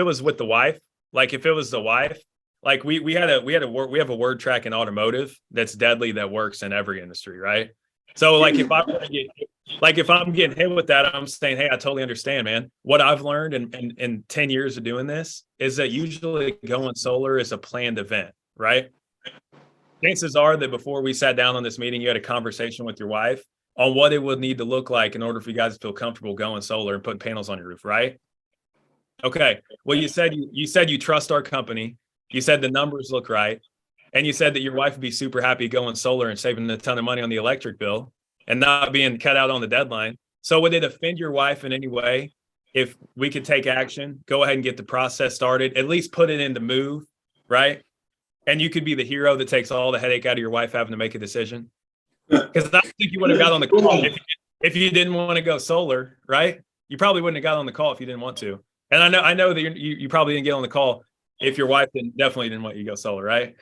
Speaker 1: was with the wife, like if it was the wife, like we have a word track in automotive that's deadly that works in every industry, right? So like if I'm getting hit with that, I'm saying, hey, I totally understand, man. What I've learned in 10 years of doing this is that usually going solar is a planned event, right? Chances are that before we sat down on this meeting, you had a conversation with your wife on what it would need to look like in order for you guys to feel comfortable going solar and putting panels on your roof, right? Okay. Well, you said you trust our company. You said the numbers look right. And you said that your wife would be super happy going solar and saving a ton of money on the electric bill and not being cut out on the deadline. So would it offend your wife in any way if we could take action, go ahead and get the process started, at least put it into move, right? And you could be the hero that takes all the headache out of your wife having to make a decision. Because I think you would have got on the call if you didn't want to go solar, right? You probably wouldn't have got on the call if you didn't want to. And I know that you probably didn't get on the call if your wife definitely didn't want you to go solar, right?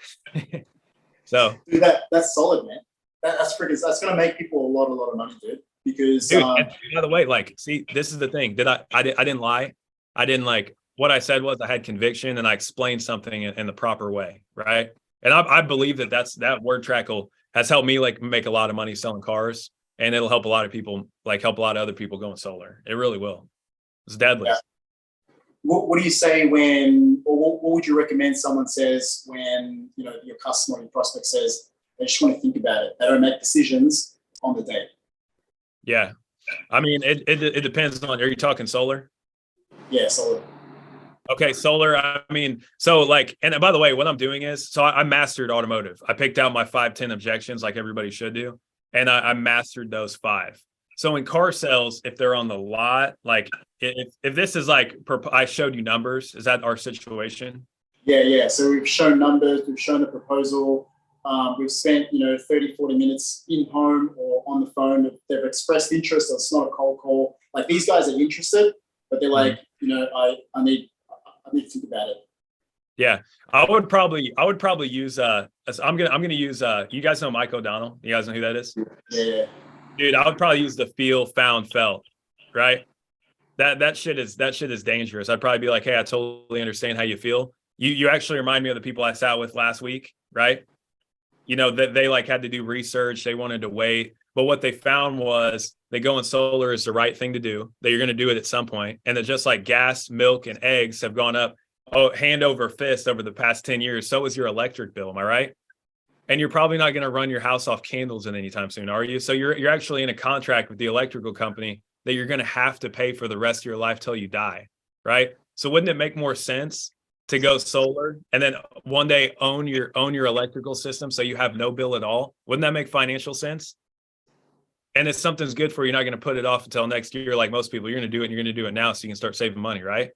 Speaker 1: So
Speaker 2: dude, that's solid, man. That's going to make people a lot of money, dude. because
Speaker 1: Dude, and by the way, like, see, this is the thing. I didn't lie. I didn't like what I said was I had conviction and I explained something in the proper way, right? And I believe that word track has helped me like make a lot of money selling cars, and it'll help a lot of people, like help a lot of other people going solar. It really will. It's deadly.
Speaker 2: Yeah. What do you say when, or what would you recommend someone says when, you know, your customer or your prospect says they just want to think about it? They don't make decisions on the day.
Speaker 1: Yeah. I mean, it depends on, are you talking solar?
Speaker 2: Yeah, solar.
Speaker 1: Okay, solar. I mean, so like, and by the way, what I'm doing is, so I mastered automotive. I picked out my 5-10 objections like everybody should do. And I mastered those 5. So in car sales, if they're on the lot, like if this is like, I showed you numbers, is that our situation?
Speaker 2: Yeah. So we've shown numbers, we've shown the proposal. We've spent, 30, 40 minutes in home or on the phone. They've expressed interest. So it's not a cold call. Like these guys are interested, but they're like, I need to think about it.
Speaker 1: Yeah, I would probably use I'm gonna use you guys know Mike O'Donnell? You guys know who that is?
Speaker 2: Yeah.
Speaker 1: Dude, I would probably use the feel, found, felt, right? That shit is dangerous. I'd probably be like, hey, I totally understand how you feel. You actually remind me of the people I sat with last week, right? That they like had to do research, they wanted to wait. But what they found was they going solar is the right thing to do, that you're gonna do it at some point. And that just like gas, milk, and eggs have gone up hand over fist over the past 10 years, so is your electric bill. Am I right? And you're probably not going to run your house off candles in anytime soon, are you? So you're actually in a contract with the electrical company that you're going to have to pay for the rest of your life till you die, right? So wouldn't it make more sense to go solar and then one day own your electrical system so you have no bill at all? Wouldn't that make financial sense? And if something's good for you, you're not going to put it off until next year like most people. You're going to do it, and you're going to do it now so you can start saving money, right?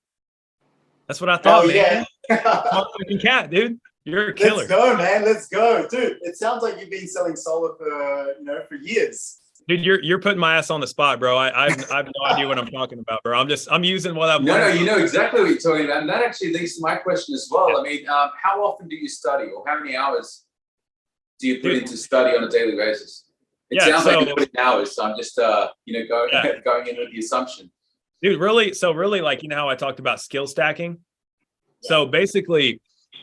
Speaker 1: That's what I thought, man. Fucking cat, dude. You're a killer.
Speaker 2: Let's go, man. Let's go, dude. It sounds like you've been selling solar for years.
Speaker 1: Dude, you're putting my ass on the spot, bro. I have no idea what I'm talking about, bro. I'm using what I've
Speaker 3: learned. No, you know exactly what you're talking about, and that actually leads to my question as well. Yeah. I mean, how often do you study, or how many hours do you put into study on a daily basis? It sounds like you put in hours, so I'm just going in with the assumption.
Speaker 1: Dude, really, like, how I talked about skill stacking. Yeah. So basically,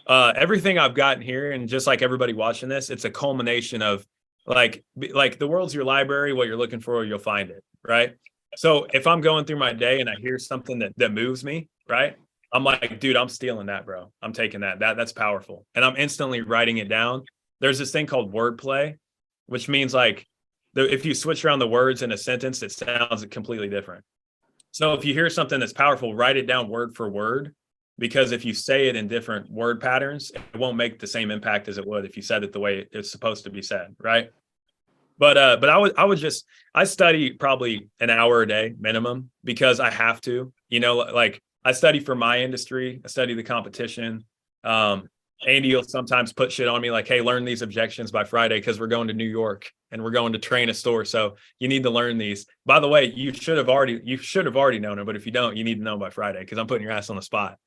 Speaker 1: everything I've gotten here, and just like everybody watching this, it's a culmination of like the world's your library. What you're looking for, you'll find it, right? So if I'm going through my day and I hear something that moves me, right? I'm like, dude, I'm stealing that, bro. I'm taking that. That's powerful, and I'm instantly writing it down. There's this thing called wordplay, which means like if you switch around the words in a sentence, it sounds completely different. So if you hear something that's powerful, write it down word for word, because if you say it in different word patterns, it won't make the same impact as it would if you said it the way it's supposed to be said, right? But I study probably an hour a day minimum, because I have to, like I study for my industry, I study the competition. Andy will sometimes put shit on me like, hey, learn these objections by Friday because we're going to New York and we're going to train a store. So you need to learn these. By the way, you should have already known it, but if you don't, you need to know by Friday because I'm putting your ass on the spot.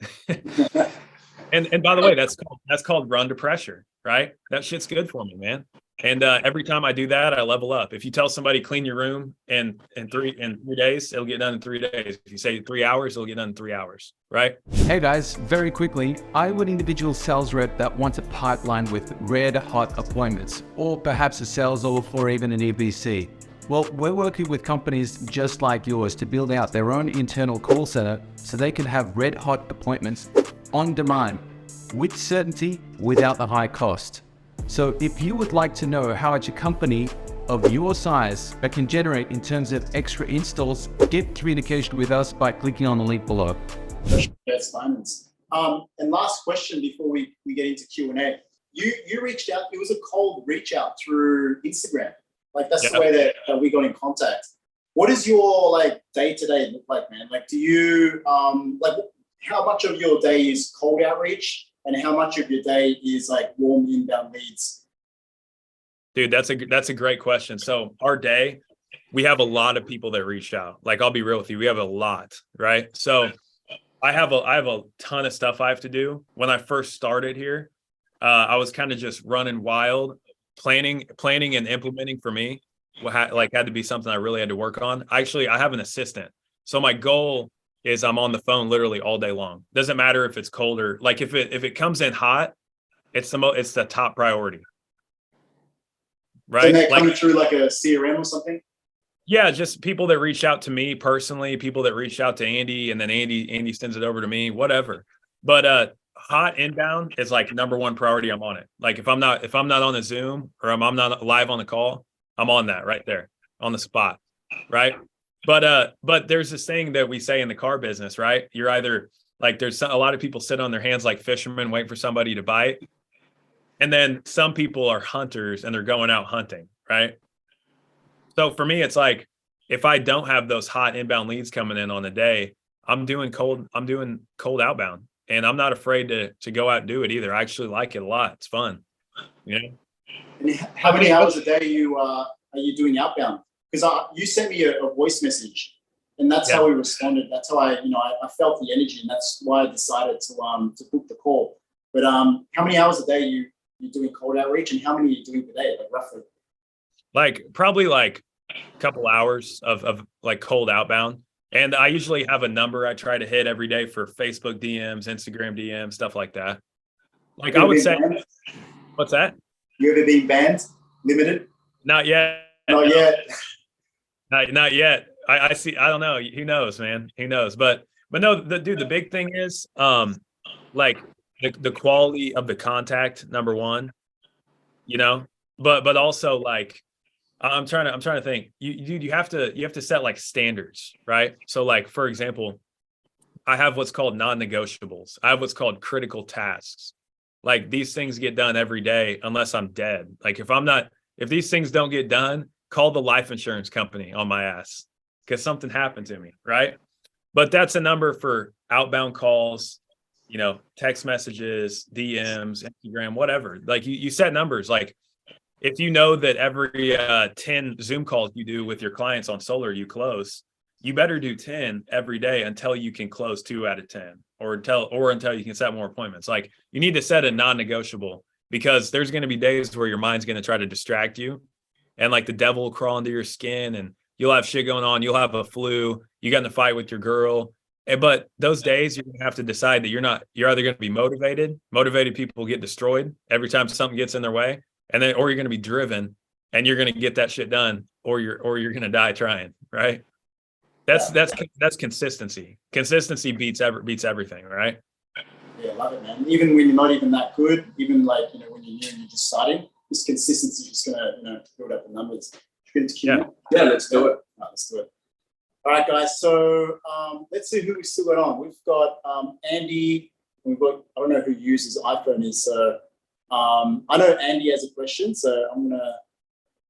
Speaker 1: and by the way, that's called run to pressure, right? That shit's good for me, man. And every time I do that, I level up. If you tell somebody clean your room in 3 days, it'll get done in 3 days. If you say 3 hours, it'll get done in 3 hours, right?
Speaker 5: Hey guys, very quickly, are you an individual sales rep that wants a pipeline with red hot appointments, or perhaps a sales offer or even an EBC? Well, we're working with companies just like yours to build out their own internal call center so they can have red hot appointments on demand with certainty without the high cost. So if you would like to know how much a company of your size can generate in terms of extra installs, get communication with us by clicking on the link below.
Speaker 2: Yes, finance. And last question before we get into Q&A. You reached out, it was a cold reach out through Instagram. Like that's the way that we got in contact. What does your like day-to-day look like, man? Like do you, like how much of your day is cold outreach? And how much of your day is like warm inbound leads?
Speaker 1: Dude, that's a great question. So our day, we have a lot of people that reach out. Like I'll be real with you, we have a lot, right? So I have a ton of stuff I have to do. When I first started here, I was kind of just running wild, planning and implementing for me. had to be something I really had to work on. Actually, I have an assistant. So my goal is I'm on the phone literally all day long. Doesn't matter if it's cold or like if it comes in hot, it's the top priority. Right?
Speaker 2: And they're coming
Speaker 1: like
Speaker 2: through like a CRM or something.
Speaker 1: Yeah, just people that reach out to me personally, people that reach out to Andy, and then Andy sends it over to me, whatever. But hot inbound is like number one priority. I'm on it. Like if I'm not on a Zoom or I'm not live on the call, I'm on that right there on the spot, right? But there's this thing that we say in the car business, right? You're either like a lot of people sit on their hands like fishermen waiting for somebody to bite, and then some people are hunters and they're going out hunting, right? So for me, it's like if I don't have those hot inbound leads coming in on a day, I'm doing cold outbound, and I'm not afraid to go out and do it either. I actually like it a lot. It's fun, you know.
Speaker 2: And how many hours a day are you doing outbound? Because you sent me a voice message, and that's how we responded. That's how I felt the energy, and that's why I decided to book the call. But how many hours a day you doing cold outreach, and how many are you doing per day, like roughly?
Speaker 1: Like probably like a couple hours of like cold outbound. And I usually have a number I try to hit every day for Facebook DMs, Instagram DMs, stuff like that. Like I would say, banned? What's that?
Speaker 2: You ever been banned? Limited?
Speaker 1: Not yet.
Speaker 2: Not yet.
Speaker 1: Not yet. I see. I don't know. Who knows, man? Who knows? But no, the big thing is like the quality of the contact, number one, you know, but also like, I'm trying to think. You have to set like standards, right? So like for example, I have what's called non-negotiables. I have what's called critical tasks. Like these things get done every day unless I'm dead. Like if these things don't get done, call the life insurance company on my ass because something happened to me, right? But that's a number for outbound calls, you know, text messages, DMs, Instagram, whatever. Like you set numbers. Like if you know that every 10 Zoom calls you do with your clients on solar, you close, you better do 10 every day until you can close 2 out of 10 or until you can set more appointments. Like you need to set a non-negotiable because there's going to be days where your mind's going to try to distract you and like the devil will crawl into your skin and you'll have shit going on. You'll have a flu. You got in a fight with your girl. But those days you're going to have to decide that you're either going to be motivated. Motivated people get destroyed every time something gets in their way. And then, or you're going to be driven and you're going to get that shit done or you're going to die trying. Right. That's consistency. Consistency beats everything. Right.
Speaker 2: Yeah. I love it, man. Even when you're not even that good, even like, you know, when you're new and you're just starting, this consistency is just going to, you know, build up the numbers.
Speaker 3: Yeah, let's do it.
Speaker 2: Right, let's do it. All right, guys. So let's see who we still got on. We've got Andy. We've got, I don't know who uses iPhone is. So I know Andy has a question, so I'm gonna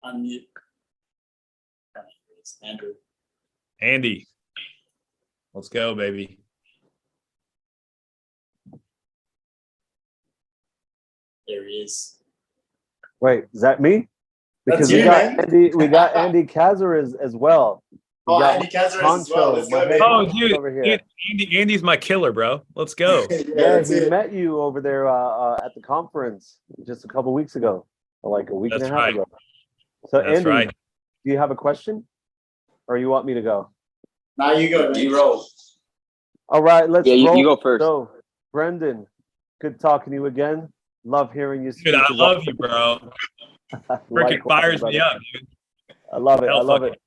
Speaker 2: unmute. Andrew.
Speaker 1: Andy, let's go, baby.
Speaker 2: There he is.
Speaker 6: Wait, is that me? Because
Speaker 2: That's
Speaker 6: we got Andy Kazar as well.
Speaker 2: Andy Kazar as well. Let's go, baby.
Speaker 1: Oh, dude, Andy's my killer, bro. Let's go.
Speaker 6: Yeah, he met you over there at the conference just a couple weeks ago, or like a week and a half ago. So, Andy, do you have a question, or you want me to go?
Speaker 2: Now you go.
Speaker 3: You roll.
Speaker 6: All right, let's roll.
Speaker 7: You go first.
Speaker 6: So, Brendan, good talking to you again. Love hearing you speak.
Speaker 1: Dude, I love you, bro. Freaking fires me up, dude.
Speaker 6: I love it. I love it.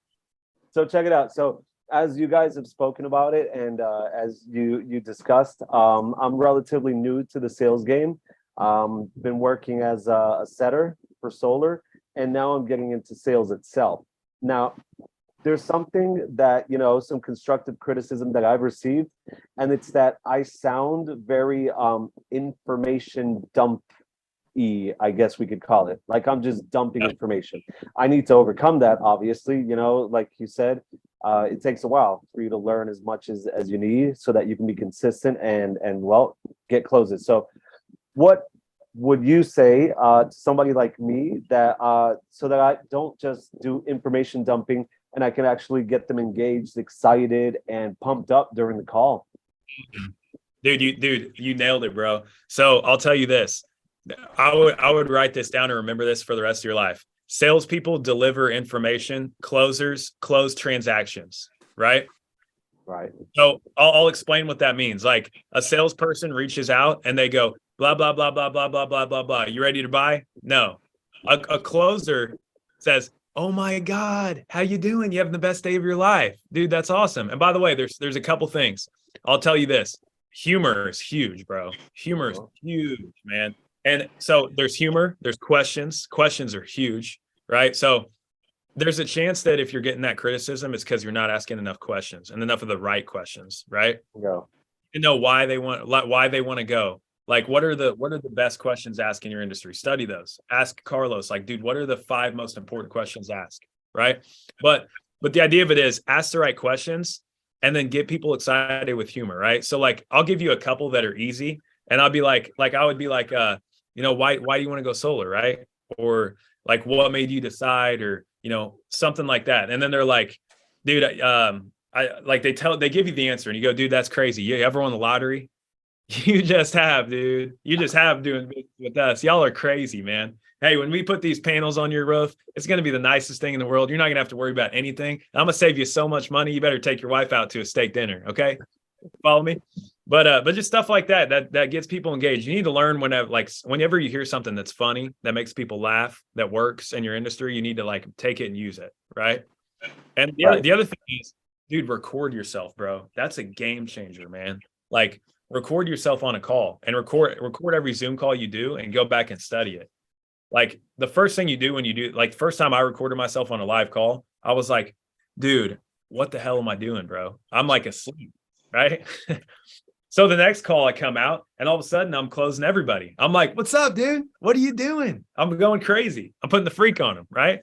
Speaker 6: So check it out. So as you guys have spoken about it, and as you discussed, I'm relatively new to the sales game. Been working as a setter for solar, and now I'm getting into sales itself. Now, there's something that, you know, some constructive criticism that I've received, and it's that I sound very information dump-y, I guess we could call it. Like I'm just dumping information. I need to overcome that, obviously. You know, like you said, it takes a while for you to learn as much as you need so that you can be consistent and well, get closes. So what would you say to somebody like me that so that I don't just do information dumping and I can actually get them engaged, excited, and pumped up during the call?
Speaker 1: Dude, you nailed it, bro. So I'll tell you this. I would write this down and remember this for the rest of your life. salespeople deliver information, closers close transactions, right?
Speaker 6: Right.
Speaker 1: So I'll explain what that means. Like a salesperson reaches out and they go, blah, blah, blah, blah, blah, blah, blah, blah, blah. You ready to buy? No. A closer says, oh my God, how you doing? You having the best day of your life. Dude, that's awesome. And by the way, there's a couple things. I'll tell you this. Humor is huge, bro. Humor is huge, man. And so there's humor, there's questions. Questions are huge, right? So there's a chance that if you're getting that criticism, it's because you're not asking enough questions and enough of the right questions, right?
Speaker 6: Go.
Speaker 1: You know why they want to go. Like, what are the best questions asked in your industry? Study those. Ask Carlos, like, dude, what are the 5 most important questions asked, right? But the idea of it is ask the right questions and then get people excited with humor, right? So like, I'll give you a couple that are easy, and I'll be like I would be like, you know, why do you want to go solar, right? Or like, what made you decide, or you know, something like that. And then they're like, dude, they give you the answer and you go, dude, that's crazy. You ever won the lottery? You just have, dude. You just have doing business with us. Y'all are crazy, man. Hey, when we put these panels on your roof, it's going to be the nicest thing in the world. You're not going to have to worry about anything. I'm going to save you so much money. You better take your wife out to a steak dinner. Okay. Follow me. But just stuff like that gets people engaged. You need to learn whenever you hear something that's funny, that makes people laugh, that works in your industry, you need to like take it and use it. Right. And the other thing is, dude, record yourself, bro. That's a game changer, man. Like, record yourself on a call and record every Zoom call you do and go back and study it. Like the first thing you do when you do, like first time I recorded myself on a live call, I was like, dude, what the hell am I doing, bro? I'm like asleep, right? So the next call I come out and all of a sudden I'm closing everybody. I'm like, what's up, dude? What are you doing? I'm going crazy. I'm putting the freak on them, right?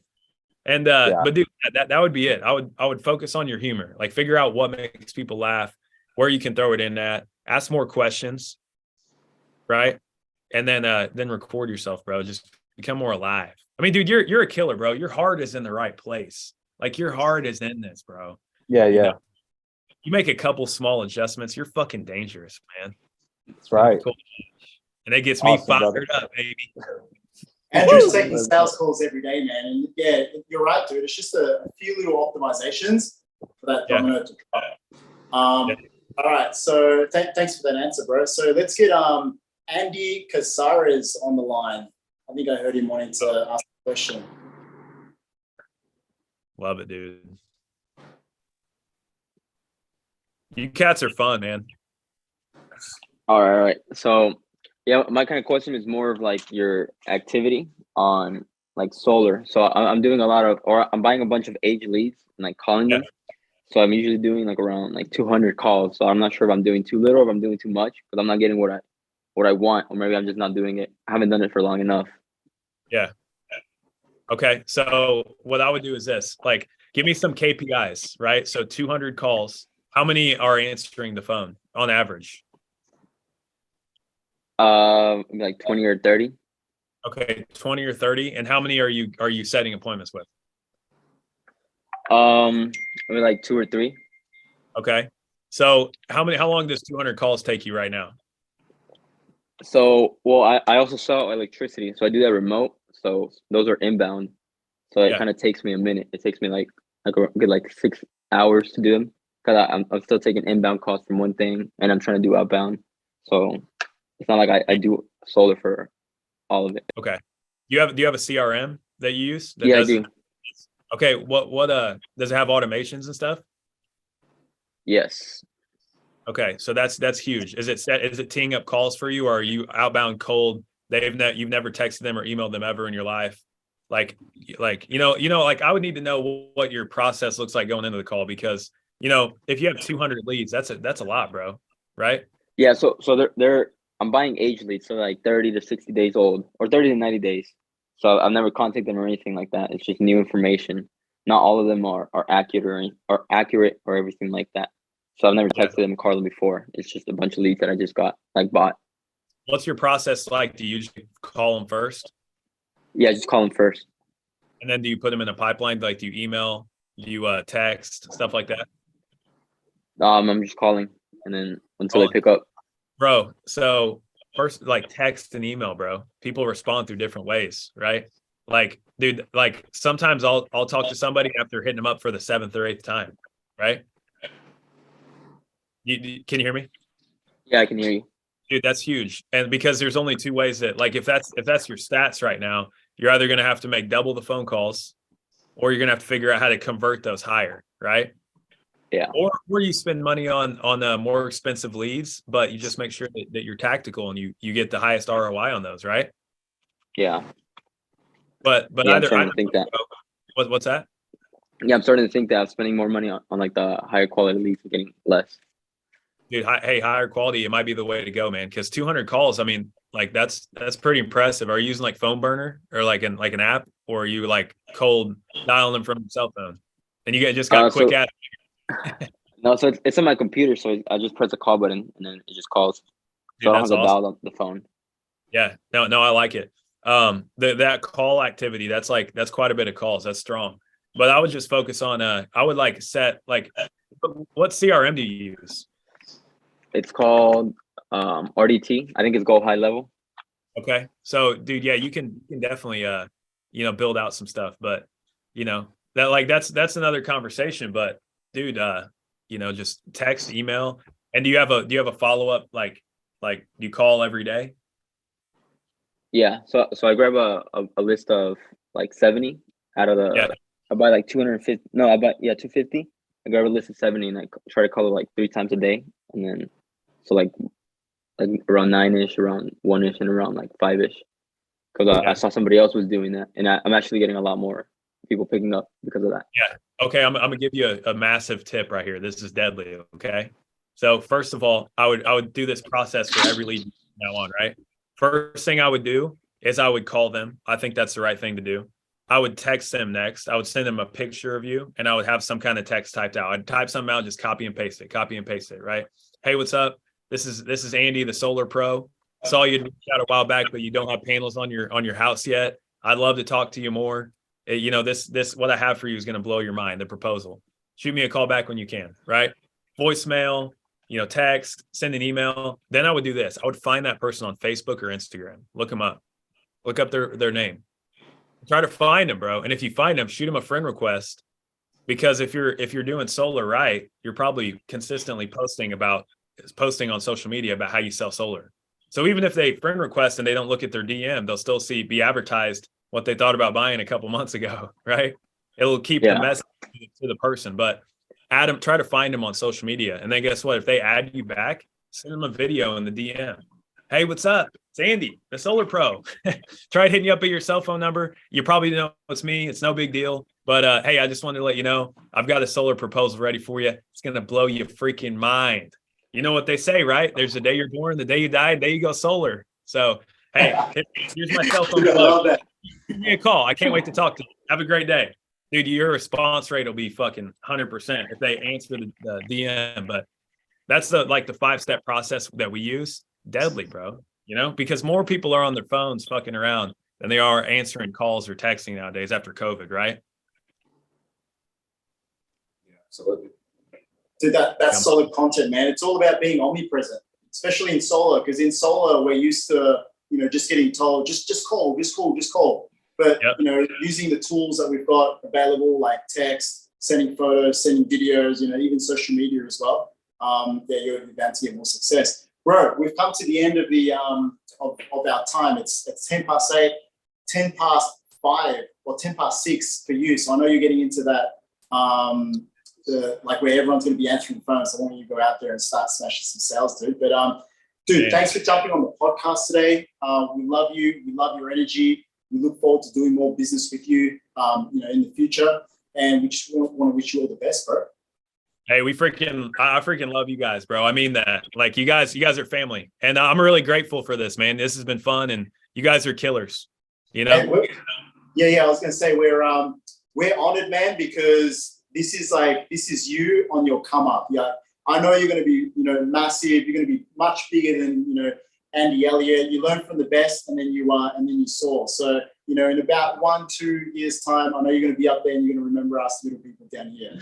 Speaker 1: And but dude, that would be it. I would focus on your humor, like figure out what makes people laugh, where you can throw it in at. Ask more questions, right? And then record yourself, bro. Just become more alive. I mean, dude, you're a killer, bro. Your heart is in the right place. Like your heart is in this, bro.
Speaker 6: Yeah.
Speaker 1: You know, you make a couple small adjustments, you're fucking dangerous, man.
Speaker 6: That's right.
Speaker 1: Cool. And it gets me fired up, baby.
Speaker 2: Andrew's taking sales calls every day, man. And yeah, you're right, dude. It's just a few little optimizations for that domino to drop. All right, so thanks for that answer, bro. So let's get Andy Casares on the line. I think I heard him wanting to ask a question.
Speaker 1: Love it, dude. You cats are fun, man.
Speaker 7: All right. So, yeah, my kind of question is more of like your activity on like solar. So I'm doing I'm buying a bunch of age leads and like calling them. So I'm usually doing like around like 200 calls. So I'm not sure if I'm doing too little or if I'm doing too much, because I'm not getting what I want, or maybe I'm just not doing it. I haven't done it for long enough.
Speaker 1: Yeah. Okay. So what I would do is this, like, give me some KPIs, right? So 200 calls. How many are answering the phone on average?
Speaker 7: Like 20 or 30.
Speaker 1: Okay, 20 or 30. And how many are you setting appointments with?
Speaker 7: Maybe like 2 or 3.
Speaker 1: Okay. So how long does 200 calls take you right now?
Speaker 7: So, well, I also sell electricity, so I do that remote. So those are inbound. So it kind of takes me a minute. It takes me like a good like 6 hours to do them, because I'm still taking inbound calls from one thing and I'm trying to do outbound. So it's not like I do solar for all of it.
Speaker 1: Okay. Do you have a CRM that you use?
Speaker 7: Yeah, I do.
Speaker 1: Okay. What does it have automations and stuff?
Speaker 7: Yes.
Speaker 1: Okay. So that's huge. Is it teeing up calls for you, or are you outbound cold? You've never texted them or emailed them ever in your life? Like like I would need to know what your process looks like going into the call, because if you have 200 leads, that's a lot, bro. Right?
Speaker 7: Yeah. So I'm buying age leads, so like 30 to 60 days old, or 30 to 90 days. So I've never contacted them or anything like that. It's just new information. Not all of them are accurate or everything like that. So I've never texted them or called them before. It's just a bunch of leads that I just got, like, bought.
Speaker 1: What's your process like? Do you usually call them first?
Speaker 7: Yeah, just call them first.
Speaker 1: And then do you put them in a pipeline? Like, do you email? Do you text? Stuff like that?
Speaker 7: I'm just calling, and then until they pick up.
Speaker 1: Bro, so first, like, text and email, bro. People respond through different ways, right? Like, dude, like sometimes I'll talk to somebody after hitting them up for the 7th or 8th time, right? Can you hear me?
Speaker 7: Yeah, I can hear you.
Speaker 1: Dude, that's huge. And because there's only two ways that, like, if that's your stats right now, you're either going to have to make double the phone calls, or you're going to have to figure out how to convert those higher, right?
Speaker 7: Yeah.
Speaker 1: Or you spend money on more expensive leads, but you just make sure that you're tactical and you get the highest ROI on those, right?
Speaker 7: Yeah.
Speaker 1: But
Speaker 7: Yeah,
Speaker 1: either
Speaker 7: I'm starting to think that.
Speaker 1: What's that?
Speaker 7: Yeah, I'm starting to think that I'm spending more money on like the higher quality leads and getting less.
Speaker 1: Dude, hey, higher quality, it might be the way to go, man. Because 200 calls, I mean, like that's pretty impressive. Are you using like phone burner or like an app, or are you like cold dialing them from your cell phone? And you just got quick at
Speaker 7: No, so it's on my computer, so I just press the call button and then it just calls.
Speaker 1: Dude,
Speaker 7: so I don't have to
Speaker 1: awesome.
Speaker 7: dial up the phone.
Speaker 1: Yeah, no, I like it. That call activity, that's quite a bit of calls. That's strong. But I would just focus on I would like set like, what CRM do you use?
Speaker 7: It's called RDT. I think it's Go High Level.
Speaker 1: Okay. So dude, yeah, you can definitely build out some stuff, but that's another conversation. But dude, just text, email. And do you have a follow-up, like do you call every day?
Speaker 7: Yeah. So I grab a list of like 70 out of the I buy like 250. No, I buy 250. I grab a list of 70 and I try to call it like 3 times a day. And then so like around 9-ish, around 1-ish, and around like 5-ish. Because I saw somebody else was doing that, and I'm actually getting a lot more people picking up because of that.
Speaker 1: Yeah. Okay. I'm gonna give you a massive tip right here. This is deadly. Okay. So first of all, I would do this process for every lead from now on, right? First thing I would do is I would call them. I think that's the right thing to do. I would text them next. I would send them a picture of you, and I would have some kind of text typed out. I'd type something out, just copy and paste it, right? Hey, what's up? This is Andy, the Solar Pro. Saw you out a while back, but you don't have panels on your house yet. I'd love to talk to you more. This what I have for you is going to blow your mind. The proposal. Shoot me a call back when you can, right? Voicemail, text, send an email. Then I would do this. I would find that person on Facebook or Instagram. Look them up. Look up their name. Try to find them, bro. And if you find them, shoot them a friend request. Because if you're doing solar right, you're probably consistently posting on social media about how you sell solar. So even if they friend request and they don't look at their DM, they'll still be advertised what they thought about buying a couple months ago, right? It'll keep the message to the person. But try to find them on social media. And then guess what? If they add you back, send them a video in the DM. Hey, what's up? It's Andy, the Solar Pro. Try hitting you up at your cell phone number. You probably know it's me. It's no big deal. But hey, I just wanted to let you know, I've got a solar proposal ready for you. It's going to blow your freaking mind. You know what they say, right? There's the day you're born, the day you die, the day you go solar. So, hey, here's my cell phone.
Speaker 2: I love that.
Speaker 1: Give me a call. I can't wait to talk to you. Have a great day. Dude, your response rate will be fucking 100% if they answer the DM. But that's the 5-step process that we use. Deadly, bro. Because more people are on their phones fucking around than they are answering calls or texting nowadays after COVID, right?
Speaker 2: Yeah, absolutely. Dude, that's solid content, man. It's all about being omnipresent, especially in solar, because in solar we're used to, just getting told, just call. But using the tools that we've got available, like text, sending photos, sending videos, even social media as well, you're bound to get more success. Bro, we've come to the end of the of our time. It's 8:10, 5 or 6 for you. So I know you're getting into that where everyone's going to be answering phones. So I want you to go out there and start smashing some sales, dude. But dude, thanks for jumping on the podcast today. We love you. We love your energy. We look forward to doing more business with you, in the future. And we just want to wish you all the best, bro.
Speaker 1: Hey, I freaking love you guys, bro. I mean that. Like you guys are family, and I'm really grateful for this, man. This has been fun, and you guys are killers. Hey,
Speaker 2: I was gonna say we're honored, man, because this is you on your come up. Yeah, I know you're gonna be massive. You're gonna be much bigger than Andy Elliott. You learn from the best, and then you soar. So you know, in about 1-2 years time, I know you're going to be up there and you're going to remember us little people down here.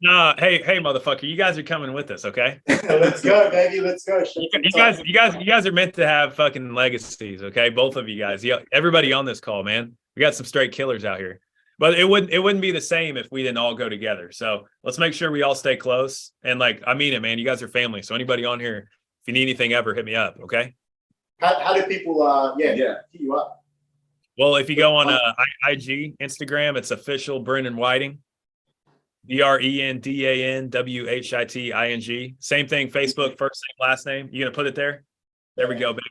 Speaker 1: No, hey, motherfucker, you guys are coming with us, okay?
Speaker 2: Let's go, baby. Let's go.
Speaker 1: You guys are meant to have fucking legacies, okay? Both of you guys, everybody on this call, man. We got some straight killers out here. But it wouldn't be the same if we didn't all go together. So let's make sure we all stay close. And like, I mean it, man. You guys are family. So anybody on here, if you need anything ever, hit me up, okay?
Speaker 2: How do people hit you up?
Speaker 1: Well, if you go on IG, Instagram, it's official Brendan Whiting. BrendanWhiting. Same thing, Facebook, first name, last name. You gonna put it there? There we go, baby.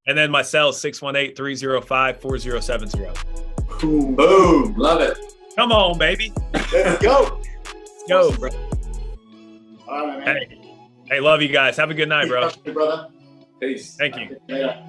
Speaker 1: And then my cell is 618-305-4070.
Speaker 3: Boom. Love it.
Speaker 1: Come on, baby.
Speaker 2: Let's go.
Speaker 1: Let's go, bro.
Speaker 2: All right, man.
Speaker 1: Hey, love you guys. Have a good night, bro.
Speaker 2: Brother.
Speaker 3: Peace.
Speaker 1: Thank you.
Speaker 2: Later.